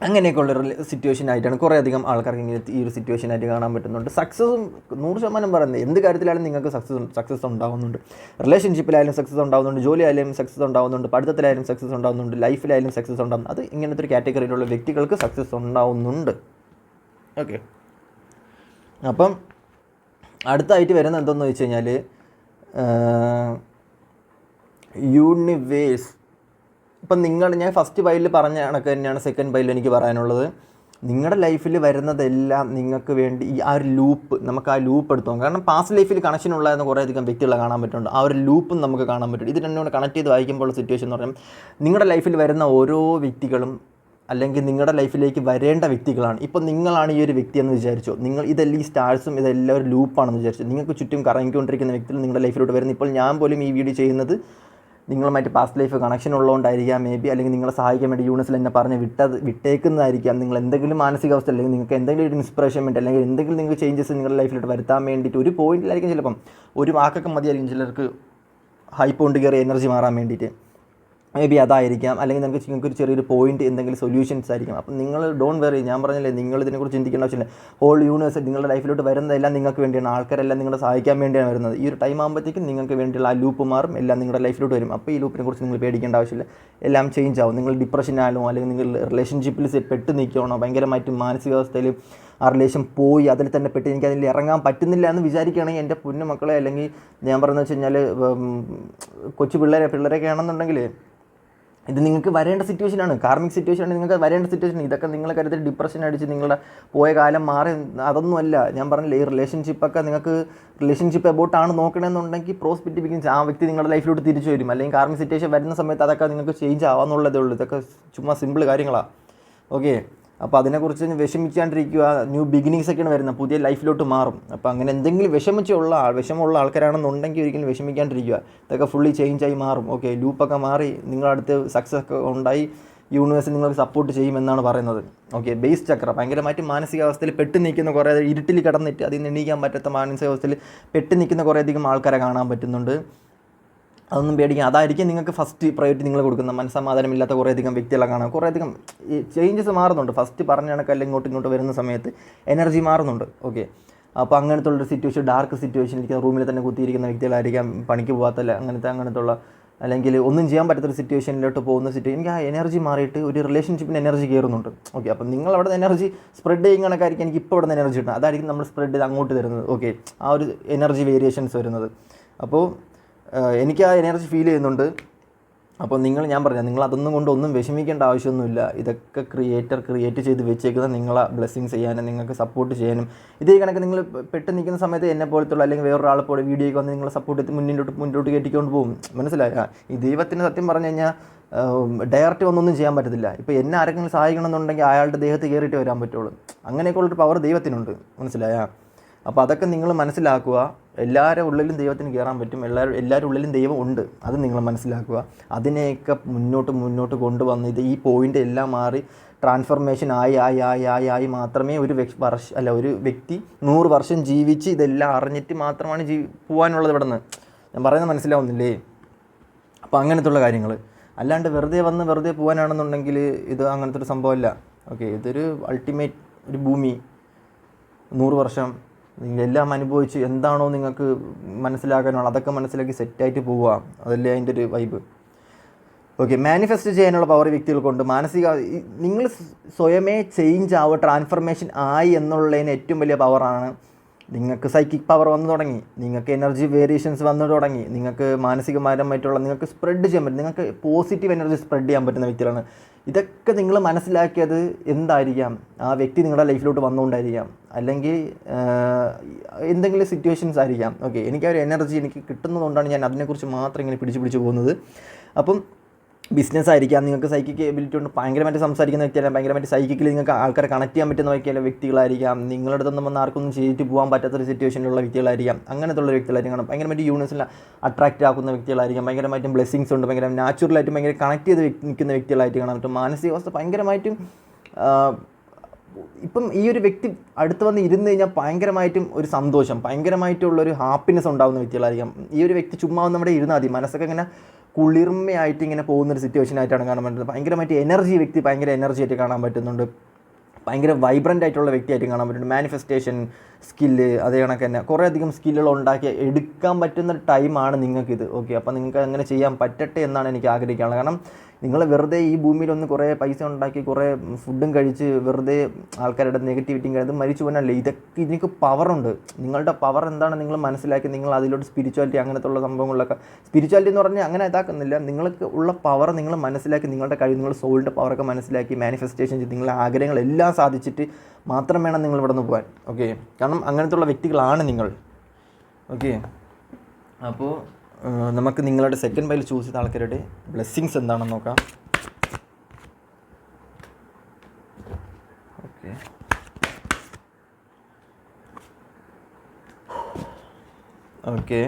അങ്ങനെയൊക്കെയുള്ളൊരു സിറ്റുവേഷൻ ആയിട്ടാണ് കുറേ അധികം ആൾക്കാർക്ക് ഇങ്ങനെ ഈ ഒരു സിറ്റുവേഷൻ ആയിട്ട് കാണാൻ പറ്റുന്നുണ്ട്. സക്സസും 100% പറയുന്നത് എന്ത് കാര്യത്തിലായാലും നിങ്ങൾക്ക് സക്സസ് ഉണ്ടാകുന്നുണ്ട്. റിലേഷൻഷിപ്പിലായാലും സക്സസ് ഉണ്ടാകുന്നുണ്ട്, ജോലിയായാലും സക്സസ് ഉണ്ടാകുന്നുണ്ട്, പഠിത്തത്തിലായാലും സക്സസ് ഉണ്ടാകുന്നുണ്ട്, ലൈഫിലായാലും സക്സസ് ഉണ്ടാകുന്നു. അത് ഇങ്ങനത്തെ ഒരു കാറ്റഗറിയിലുള്ള വ്യക്തികൾക്ക് സക്സസ് ഉണ്ടാകുന്നുണ്ട്. ഓക്കെ, അപ്പം അടുത്തായിട്ട് വരുന്നത് എന്തെന്ന് വെച്ച് കഴിഞ്ഞാൽ യൂണിവേഴ്സ്. ഇപ്പം ഞാൻ ഫസ്റ്റ് പൈലിൽ പറഞ്ഞ കണക്ക് തന്നെയാണ് സെക്കൻഡ് പൈലിൽ എനിക്ക് പറയാനുള്ളത്. നിങ്ങളുടെ ലൈഫിൽ വരുന്നതെല്ലാം നിങ്ങൾക്ക് വേണ്ടി ഈ ആ ഒരു ലൂപ്പ്, നമുക്ക് ആ ലൂപ്പ് എടുത്തു നോക്കാം. കാരണം പാസ്റ്റ് ലൈഫിൽ കണക്ഷൻ ഉള്ളതെന്ന് കുറേ അധികം വ്യക്തികളെ കാണാൻ പറ്റുന്നുണ്ട്, ആ ഒരു ലൂപ്പും നമുക്ക് കാണാൻ പറ്റും. ഇത് രണ്ടും കൂടെ കണക്ട് ചെയ്ത് വായിക്കുമ്പോൾ സിറ്റുവേഷൻ എന്ന് പറയുമ്പോൾ നിങ്ങളുടെ ലൈഫിൽ വരുന്ന ഓരോ വ്യക്തികളും അല്ലെങ്കിൽ നിങ്ങളുടെ ലൈഫിലേക്ക് വരേണ്ട വ്യക്തികളാണ്. ഇപ്പം നിങ്ങളാണ് ഈ ഒരു വ്യക്തി എന്ന് വിചാരിച്ചോ, നിങ്ങൾ ഇതെല്ലാം ഈ സ്റ്റാർസും ഇതെല്ലാം ഒരു ലൂപ്പാണെന്ന് വിചാരിച്ചു, നിങ്ങൾക്ക് ചുറ്റും കറങ്ങിക്കൊണ്ടിരിക്കുന്ന വ്യക്തികൾ നിങ്ങളുടെ ലൈഫിലോട്ട് വരുന്നത്. ഇപ്പോൾ ഞാൻ പോലും ഈ വീഡിയോ ചെയ്യുന്നത് നിങ്ങളുമായിട്ട് പാസ്റ്റ് ലൈഫ് കണക്ഷൻ ഉള്ളതുകൊണ്ടായിരിക്കാം മേ ബി, അല്ലെങ്കിൽ നിങ്ങളെ സഹായിക്കാൻ വേണ്ടി യൂണിവേഴ്സിൽ എന്നെ പറഞ്ഞ് വിട്ടേക്കുന്നതായിരിക്കാം. നിങ്ങൾ എന്തെങ്കിലും മാനസികാവസ്ഥ അല്ലെങ്കിൽ നിങ്ങൾക്ക് എന്തെങ്കിലും ഒരു ഇൻസ്പിറേഷൻ വേണ്ടി അല്ലെങ്കിൽ എന്തെങ്കിലും നിങ്ങൾക്ക് ചേഞ്ചസ് നിങ്ങളുടെ ലൈഫിലോട്ട് വരുത്താൻ വേണ്ടിയിട്ട് ഒരു പോയിന്റിലായിരിക്കും, ചിലപ്പം ഒരു വാക്കൊക്കെ മതിയായിരിക്കും ചിലർക്ക് ഹൈപ്പ് കൊണ്ട് കയറി എനർജി മാറാൻ വേണ്ടിയിട്ട്, മേ ബി അതായിരിക്കാം. അല്ലെങ്കിൽ നിങ്ങൾക്ക് ഒരു ചെറിയൊരു പോയിന്റ് എന്തെങ്കിലും സൊല്യൂഷൻസ് ആയിരിക്കും. അപ്പം നിങ്ങൾ ഡോണ്ട് വെറി, ഞാൻ പറഞ്ഞില്ലേ നിങ്ങൾ ഇതിനെക്കുറിച്ച് ചിന്തിക്കേണ്ട ആവശ്യമില്ല. ഹോൾ യൂണിവേഴ്സ് നിങ്ങളുടെ ലൈഫിലോട്ട് വരുന്നതെല്ലാം നിങ്ങൾക്ക് വേണ്ടിയാണ്, ആൾക്കാരെല്ലാം നിങ്ങളെ സഹായിക്കാൻ വേണ്ടിയാണ് വരുന്നത്. ഈ ഒരു ടൈം ആകുമ്പോഴത്തേക്കും നിങ്ങൾക്ക് വേണ്ടിയുള്ള ആ ലൂപ്പ് മാറും, എല്ലാം നിങ്ങളുടെ ലൈഫിലോട്ട് വരും. അപ്പോൾ ഈ ലൂപ്പിനെ കുറിച്ച് നിങ്ങൾ പേടിക്കേണ്ട ആവശ്യമില്ല, എല്ലാം ചേഞ്ച് ആവും. നിങ്ങൾ ഡിപ്രഷനാണോ അല്ലെങ്കിൽ നിങ്ങൾ റിലേഷൻഷിപ്പിൽ പെട്ട് നിൽക്കുകയാണോ, ഭയങ്കരമായിട്ട് മാനസികാവസ്ഥയിൽ ആ റിലേഷൻ പോയി അതിൽ തന്നെ പെട്ട് എനിക്ക് അതിൽ ഇറങ്ങാൻ പറ്റുന്നില്ല എന്ന് വിചാരിക്കുകയാണെങ്കിൽ എൻ്റെ പൊന്നു മക്കളെ, അല്ലെങ്കിൽ ഞാൻ പറയുന്നത് വെച്ച് കഴിഞ്ഞാൽ കൊച്ചു പിള്ളേരൊക്കെ ആണെന്നുണ്ടെങ്കിൽ ഇത് നിങ്ങൾക്ക് വരേണ്ട സിറ്റുവേഷനാണ്, കാർമിക് സിറ്റുവേഷനാണ്, നിങ്ങൾക്ക് വരേണ്ട സിറ്റുവേഷൻ. ഇതൊക്കെ നിങ്ങളെ കാര്യത്തിൽ ഡിപ്രഷൻ അടിച്ച് നിങ്ങളുടെ പോയ കാലം മാറി അതൊന്നുമല്ല. ഞാൻ പറഞ്ഞില്ല, ഈ റിലേഷൻഷിപ്പൊക്കെ നിങ്ങൾക്ക് റിലേഷൻഷിപ്പ് എബൌട്ടാണ് നോക്കണമെന്നുണ്ടെങ്കിൽ പ്രോസ്പെക്റ്റ് ബിഗിൻസ് ആ വ്യക്തി നിങ്ങളുടെ ലൈഫിലോട്ട് തിരിച്ചു വരും. അല്ലെങ്കിൽ കാർമിക് സിറ്റുവേഷൻ വരുന്ന സമയത്ത് അതൊക്കെ നിങ്ങൾക്ക് ചേഞ്ച് ആവാന്നുള്ളതേ ഉള്ളൂ. ഇതൊക്കെ ചുമ്മാ സിമ്പിൾ കാര്യങ്ങളാണ്. ഓക്കെ, അപ്പോൾ അതിനെക്കുറിച്ച് വിഷമിക്കാണ്ടിരിക്കുക. ന്യൂ ബിഗിനിങ്സ് ഒക്കെയാണ് വരുന്നത്, പുതിയ ലൈഫിലോട്ട് മാറും. അപ്പോൾ അങ്ങനെ എന്തെങ്കിലും വിഷമമുള്ള ആൾക്കാരാണെന്നുണ്ടെങ്കിൽ ഒരിക്കലും വിഷമിക്കാണ്ടിരിക്കുക. ഇതൊക്കെ ഫുള്ളി ചേഞ്ചായി മാറും. ഓക്കെ, ലൂപ്പൊക്കെ മാറി നിങ്ങളടുത്ത് സക്സസ് ഒക്കെ ഉണ്ടായി യൂണിവേഴ്സ് നിങ്ങൾക്ക് സപ്പോർട്ട് ചെയ്യുമെന്നാണ് പറയുന്നത്. ഓക്കെ, ബേസ് ചക്ര ഭയങ്കരമായിട്ട് മാനസികാവസ്ഥയിൽ പെട്ട് നിൽക്കുന്ന കുറേ ഇരുട്ടിൽ കിടന്നിട്ട് അതിൽ നിന്ന് എണീക്കാൻ പറ്റാത്ത മാനസികാവസ്ഥയിൽ പെട്ട് നിൽക്കുന്ന കുറേയധികം ആൾക്കാരെ കാണാൻ പറ്റുന്നുണ്ട്. അതൊന്നും പേടിക്കുക, അതായിരിക്കും നിങ്ങൾക്ക് ഫസ്റ്റ് പ്രയോറിറ്റി നിങ്ങൾ കൊടുക്കുന്ന. മനസ്സമാധാനമില്ലാത്ത കുറേയധികം വ്യക്തികളെ കാണാം, കുറേയധികം ചേഞ്ചസ് മാറുന്നുണ്ട്. ഫസ്റ്റ് പറഞ്ഞ കണക്കല്ല ഇങ്ങോട്ട് വരുന്ന സമയത്ത് എനർജി മാറുന്നുണ്ട്. ഓക്കെ, അപ്പോൾ അങ്ങനത്തെ ഉള്ളൊരു സിറ്റുവേഷൻ, ഡാർക്ക് സിറ്റുവേഷൻ ഇരിക്കുന്ന റൂമിൽ തന്നെ കുത്തിയിരിക്കുന്ന വ്യക്തികളായിരിക്കാം, പണിക്ക് പോകാത്തല്ല അങ്ങനത്തെ ഉള്ള, അല്ലെങ്കിൽ ഒന്നും ചെയ്യാൻ പറ്റാത്തൊരു സിറ്റുവേഷനിലോട്ട് പോകുന്ന സിറ്റുവേഷൻ. എനിക്ക് ആ എനർജി മാറിയിട്ട് ഒരു റിലേഷൻഷിപ്പിന് എനർജി കയറുന്നുണ്ട്. ഓക്കെ, അപ്പം നിങ്ങൾ അവിടെ നിന്ന് എനർജി സ്പ്രെഡ് ചെയ്യുന്ന കണക്കായിരിക്കും എനിക്ക് ഇപ്പോൾ അവിടെ നിന്ന് എനർജി കിട്ടുന്നത്, അതായിരിക്കും നമ്മൾ സ്പ്രെഡ് ചെയ്ത് അങ്ങോട്ട് തരുന്നത്. ഓക്കെ, ആ ഒരു എനർജി വേരിയേഷൻസ് വരുന്നത്. അപ്പോൾ എനിക്ക് ആ എനർജി ഫീൽ ചെയ്യുന്നുണ്ട്. അപ്പോൾ ഞാൻ പറഞ്ഞത് നിങ്ങൾ അതൊന്നും കൊണ്ട് ഒന്നും വിഷമിക്കേണ്ട ആവശ്യമൊന്നുമില്ല. ഇതൊക്കെ ക്രിയേറ്റ് ചെയ്ത് വെച്ചേക്കുന്ന നിങ്ങളെ ബ്ലെസ്സിങ്സ് ചെയ്യാനും നിങ്ങൾക്ക് സപ്പോർട്ട് ചെയ്യാനും, ഇതേ കണക്ക് നിങ്ങൾ പെട്ട് നിൽക്കുന്ന സമയത്ത് എന്നെ പോലത്തുള്ള അല്ലെങ്കിൽ വേറൊരാളെ പോലെ വീഡിയോയ്ക്ക് വന്ന് നിങ്ങളെ സപ്പോർട്ട് ചെയ്ത് മുന്നോട്ട് കയറ്റിക്കൊണ്ട് പോകും. മനസ്സിലായ ഈ ദൈവത്തിന് സത്യം പറഞ്ഞു കഴിഞ്ഞാൽ ഡയറക്റ്റ് ഒന്നൊന്നും ചെയ്യാൻ പറ്റത്തില്ല. ഇപ്പോൾ എന്നെ ആരെങ്കിലും സഹായിക്കണമെന്നുണ്ടെങ്കിൽ അയാളുടെ ദേഹത്ത് കയറിയിട്ട് വരാൻ പറ്റുള്ളൂ. അങ്ങനെയൊക്കെയുള്ളൊരു പവർ ദൈവത്തിനുണ്ട്. മനസ്സിലായ? അപ്പോൾ അതൊക്കെ നിങ്ങൾ മനസ്സിലാക്കുക. എല്ലാവരുടെ ഉള്ളിലും ദൈവത്തിന് കയറാൻ പറ്റും, എല്ലാവരുടെ ഉള്ളിലും ദൈവം ഉണ്ട്, അത് നിങ്ങൾ മനസ്സിലാക്കുക. അതിനെയൊക്കെ മുന്നോട്ട് കൊണ്ടുവന്ന് ഈ പോയിൻ്റ് എല്ലാം മാറി ട്രാൻസ്ഫർമേഷൻ ആയി മാത്രമേ ഒരു വ്യക്തി 100 വർഷം ജീവിച്ച് ഇതെല്ലാം അറിഞ്ഞിട്ട് മാത്രമാണ് പോകാനുള്ളത് ഇവിടെ നിന്ന്. ഞാൻ പറയുന്നത് മനസ്സിലാവുന്നില്ലേ? അപ്പോൾ അങ്ങനത്തെ ഉള്ള കാര്യങ്ങൾ, അല്ലാണ്ട് വെറുതെ പോകാനാണെന്നുണ്ടെങ്കിൽ ഇത് അങ്ങനത്തെ ഒരു സംഭവമല്ല. ഓക്കെ, ഇതൊരു അൾട്ടിമേറ്റ് ഒരു ഭൂമി, 100 വർഷം എല്ലാം അനുഭവിച്ച് എന്താണോ നിങ്ങൾക്ക് മനസ്സിലാക്കാനുള്ള അതൊക്കെ മനസ്സിലാക്കി സെറ്റായിട്ട് പോവുക. അതല്ലേ അതിൻ്റെ ഒരു വൈബ്. ഓക്കെ, മാനിഫെസ്റ്റ് ചെയ്യാനുള്ള പവർ വ്യക്തികൾക്കുണ്ട്. നിങ്ങൾ സ്വയമേ ചേഞ്ച് ആവുക, ട്രാൻസ്ഫർമേഷൻ ആയി എന്നുള്ളതിന് ഏറ്റവും വലിയ പവറാണ്. നിങ്ങൾക്ക് സൈക്കിക് പവർ വന്നു തുടങ്ങി, നിങ്ങൾക്ക് എനർജി വേരിയേഷൻസ് വന്നു തുടങ്ങി, നിങ്ങൾക്ക് മാനസികമായിട്ടുള്ള നിങ്ങൾക്ക് സ്പ്രെഡ് ചെയ്യാൻ പറ്റും, നിങ്ങൾക്ക് പോസിറ്റീവ് എനർജി സ്പ്രെഡ് ചെയ്യാൻ പറ്റുന്ന വ്യക്തികളാണ്. ഇതൊക്കെ നിങ്ങൾ മനസ്സിലാക്കിയത് എന്തായിരിക്കാം? ആ വ്യക്തി നിങ്ങളുടെ ലൈഫിലോട്ട് വന്നുകൊണ്ടായിരിക്കാം, അല്ലെങ്കിൽ എന്തെങ്കിലും സിറ്റുവേഷൻസ് ആയിരിക്കാം. ഓക്കെ, എനിക്ക് ആ ഒരു എനർജി എനിക്ക് കിട്ടുന്നതുകൊണ്ടാണ് ഞാൻ അതിനെക്കുറിച്ച് മാത്രം ഇങ്ങനെ പിടിച്ച് പോകുന്നത്. അപ്പം ബിസിനസ് ആയിരിക്കാം, നിങ്ങൾക്ക് സൈക്കിക് എബിലിറ്റി കൊണ്ട് ഭയങ്കരമായിട്ട് സംസാരിക്കുന്ന വ്യക്തിയായിരിക്കാം, ഭയങ്കരമായിട്ട് സൈക്കിക്കലി നിങ്ങൾക്ക് ആൾക്കാരെ കണക്ട് ചെയ്യാൻ പറ്റുന്ന വ്യക്തികളായിരിക്കാം, നിങ്ങളുടെ അടുത്തൊന്നും വന്ന് ആർക്കൊന്നും ചെയ്തിട്ട് പോകാൻ പറ്റാത്തൊരു സിറ്റുവേഷനിലുള്ള വ്യക്തികളായിരിക്കാം, അങ്ങനത്തുള്ള വ്യക്തികളായിരിക്കണം, ഭയങ്കരമായിട്ട് യൂണിവേഴ്സിൽ അട്രാക്റ്റ് ആക്കുന്ന വ്യക്തികളായിരിക്കാം, ഭയങ്കരമായിട്ടും ബ്ലെസ്സിങ്സ് ഉണ്ട്, ഭയങ്കര നാച്ചുറലായിട്ടും ഭയങ്കര കണക്ട് ചെയ്ത് നിൽക്കുന്ന വ്യക്തികളായിട്ട് കാണാൻ പറ്റും. മാനസികാവസ്ഥ ഭയങ്കരമായിട്ടും ഇപ്പം ഈ ഒരു വ്യക്തി അടുത്ത് വന്ന് ഇരുന്ന് കഴിഞ്ഞാൽ ഭയങ്കരമായിട്ടും ഒരു സന്തോഷം, ഭയങ്കരമായിട്ടുള്ളൊരു ഹാപ്പിനെസ് ഉണ്ടാകുന്ന വ്യക്തികളായിരിക്കാം. ഈ ഒരു വ്യക്തി ചുമ്മാ ഒന്ന് നമ്മുടെ ഇരുന്നാൽ മതി, മനസ്സൊക്കെ ഇങ്ങനെ കുളിർമയായിട്ട് ഇങ്ങനെ പോകുന്നൊരു സിറ്റുവേഷനായിട്ടാണ് കാണാൻ പറ്റുന്നത്. ഭയങ്കരമായിട്ട് എനർജി, വ്യക്തി ഭയങ്കര എനർജി ആയിട്ട് കാണാൻ പറ്റുന്നുണ്ട്, ഭയങ്കര വൈബ്രൻ്റ് ആയിട്ടുള്ള വ്യക്തിയായിട്ട് കാണാൻ പറ്റുന്നുണ്ട്. മാനിഫെസ്റ്റേഷൻ സ്കില്ല് അതേ കണക്ക് തന്നെ കുറേ അധികം സ്കില്ലുകൾ ഉണ്ടാക്കി എടുക്കാൻ പറ്റുന്ന ടൈമാണ് നിങ്ങൾക്കിത്. ഓക്കെ, അപ്പോൾ നിങ്ങൾക്ക് അങ്ങനെ ചെയ്യാൻ പറ്റട്ടെ എന്നാണ് എനിക്ക് ആഗ്രഹിക്കാനുള്ളത്. കാരണം നിങ്ങൾ വെറുതെ ഈ ഭൂമിയിലൊന്ന് കുറേ പൈസ ഉണ്ടാക്കി കുറേ ഫുഡും കഴിച്ച് വെറുതെ ആൾക്കാരുടെ നെഗറ്റിവിറ്റിയും കഴിച്ച് മരിച്ചു പോകാനല്ലേ. ഇതിനൊക്കെ പവറുണ്ട്. നിങ്ങളുടെ പവർ എന്താണ് നിങ്ങൾ മനസ്സിലാക്കി നിങ്ങൾ അതിലോട്ട് സ്പിരിച്വാലിറ്റി അങ്ങനത്തെ ഉള്ള സംഭവങ്ങളിലൊക്കെ, സ്പിരിച്വാലിറ്റി എന്ന് പറഞ്ഞാൽ അങ്ങനെ ഇതാക്കുന്നില്ല, നിങ്ങൾക്ക് ഉള്ള പവർ നിങ്ങൾ മനസ്സിലാക്കി, നിങ്ങളുടെ കഴിവ്, നിങ്ങളുടെ സോളിൻ്റെ പവറൊക്കെ മനസ്സിലാക്കി മാനിഫെസ്റ്റേഷൻ ചെയ്ത് നിങ്ങളുടെ ആഗ്രഹങ്ങളെല്ലാം സാധിച്ചിട്ട് മാത്രം വേണം നിങ്ങൾ ഇവിടെ നിന്ന് പോകാൻ. ഓക്കെ, കാരണം അങ്ങനത്തെ ഉള്ള വ്യക്തികളാണ് നിങ്ങൾ. ഓക്കെ, അപ്പോൾ നമുക്ക് നിങ്ങളുടെ സെക്കൻഡ് പൈൽ ചൂസ് ചെയ്ത ആൾക്കാരുടെ ബ്ലെസ്സിങ്സ് എന്താണെന്ന് നോക്കാം. Okay, okay,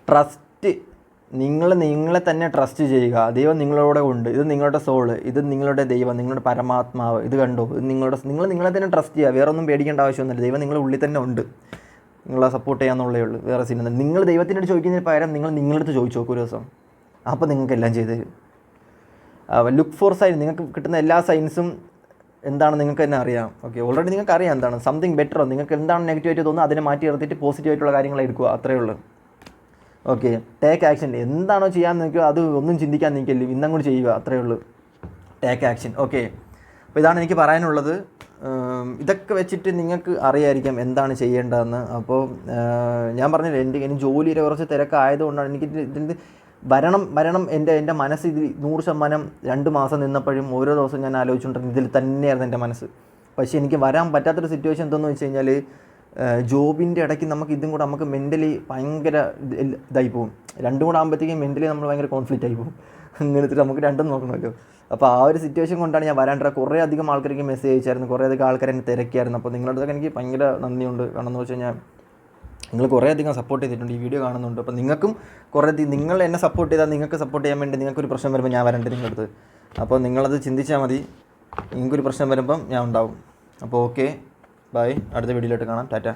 trust. നിങ്ങളെ തന്നെ ട്രസ്റ്റ് ചെയ്യുക. ദൈവം നിങ്ങളോടെ ഉണ്ട്. ഇത് നിങ്ങളുടെ സോള്, ഇത് നിങ്ങളുടെ ദൈവം, നിങ്ങളുടെ പരമാത്മാവ്. ഇത് കണ്ടോ, ഇത് നിങ്ങളെ തന്നെ ട്രസ്റ്റ് ചെയ്യുക. വേറെ ഒന്നും പേടിക്കേണ്ട ആവശ്യമൊന്നുമില്ല. ദൈവം നിങ്ങളുടെ ഉള്ളിൽ തന്നെ ഉണ്ട്. നിങ്ങളെ സപ്പോർട്ട് ചെയ്യാന്നുള്ളേ ഉള്ളൂ, വേറെ സീനൊന്നും. നിങ്ങൾ ദൈവത്തിനോട് ചോദിക്കുന്നതിന് പകരം നിങ്ങളടുത്ത് ചോദിച്ചു നോക്കും ഒരു ദിവസം, അപ്പോൾ നിങ്ങൾക്ക് എല്ലാം ചെയ്തു തരും. Look for sign. നിങ്ങൾക്ക് കിട്ടുന്ന എല്ലാ സൈൻസും എന്താണ് നിങ്ങൾക്ക് തന്നെ അറിയാം. ഓക്കെ, ഓൾറെഡി നിങ്ങൾക്ക് അറിയാം എന്താണ് സംതിങ് ബെറ്ററോ. നിങ്ങൾക്ക് എന്താണ് നെഗറ്റീവായിട്ട് തോന്നുന്നത് അതിനെ മാറ്റി നിർത്തിയിട്ട് പോസിറ്റീവായിട്ടുള്ള കാര്യങ്ങൾ എടുക്കുക, അത്രയേ ഉള്ളൂ. Okay, take action. എന്താണോ ചെയ്യാൻ നിൽക്കുക അത് ഒന്നും ചിന്തിക്കാൻ നിൽക്കില്ല, ഇന്നങ്ങോട്ട് ചെയ്യുക, അത്രയേ ഉള്ളൂ. Take action. ഓക്കെ, അപ്പോൾ ഇതാണ് എനിക്ക് പറയാനുള്ളത്. ഇതൊക്കെ വെച്ചിട്ട് നിങ്ങൾക്ക് അറിയായിരിക്കാം എന്താണ് ചെയ്യേണ്ടതെന്ന്. അപ്പോൾ ഞാൻ പറഞ്ഞില്ല, എനിക്ക് ജോലിയുടെ കുറച്ച് തിരക്കായതുകൊണ്ടാണ് എനിക്ക് ഇതിൻ്റെ വരണം എൻ്റെ മനസ്സ് ഇത് 100% 2 മാസം നിന്നപ്പോഴും ഓരോ ദിവസം ഞാൻ ആലോചിച്ചുകൊണ്ടിരുന്നത് ഇതിൽ തന്നെയായിരുന്നു എൻ്റെ മനസ്സ്. പക്ഷേ എനിക്ക് വരാൻ പറ്റാത്തൊരു സിറ്റുവേഷൻ എന്താണെന്ന് വെച്ച് കഴിഞ്ഞാൽ, ജോബിൻ്റെ ഇടയ്ക്ക് നമുക്ക് മെൻ്റലി ഭയങ്കര ഇതായി പോകും. രണ്ടും കൂടെ ആകുമ്പോഴത്തേക്കും മെൻ്റലി നമ്മൾ ഭയങ്കര കോൺഫ്ലിക്റ്റ് ആയി പോകും. അങ്ങനത്തെ നമുക്ക് രണ്ടും നോക്കണമല്ലോ. അപ്പോൾ ആ ഒരു സിറ്റുവേഷൻ കൊണ്ടാണ് ഞാൻ വരാണ്ടിരുന്നത്. കുറേ അധികം ആൾക്കാർക്ക് മെസ്സേജ് അയച്ചായിരുന്നു, കുറേ അധികം ആൾക്കാർ എന്നെ തിരക്കിയായിരുന്നു. അപ്പോൾ നിങ്ങളുടെ അടുത്തൊക്കെ എനിക്ക് ഭയങ്കര നന്ദിയുണ്ട്. കാരണം എന്ന് വെച്ച് കഴിഞ്ഞാൽ നിങ്ങൾ കുറേ അധികം സപ്പോർട്ട് ചെയ്തിട്ടുണ്ട്, ഈ വീഡിയോ കാണുന്നുണ്ട്. അപ്പോൾ നിങ്ങൾക്കും നിങ്ങൾ എന്നെ സപ്പോർട്ട് ചെയ്താൽ നിങ്ങൾക്ക് സപ്പോർട്ട് ചെയ്യാൻ വേണ്ടി നിങ്ങൾക്കൊരു പ്രശ്നം വരുമ്പോൾ ഞാൻ വരണ്ടേ നിങ്ങളുടെ അടുത്ത്. അപ്പോൾ നിങ്ങളത് ചിന്തിച്ചാൽ മതി. നിങ്ങൾക്കൊരു പ്രശ്നം വരുമ്പം ഞാൻ ഉണ്ടാവും. അപ്പോൾ ഓക്കെ, ബൈ. അടുത്ത വീഡിയോയിലോട്ട് കാണാം. ടാറ്റ.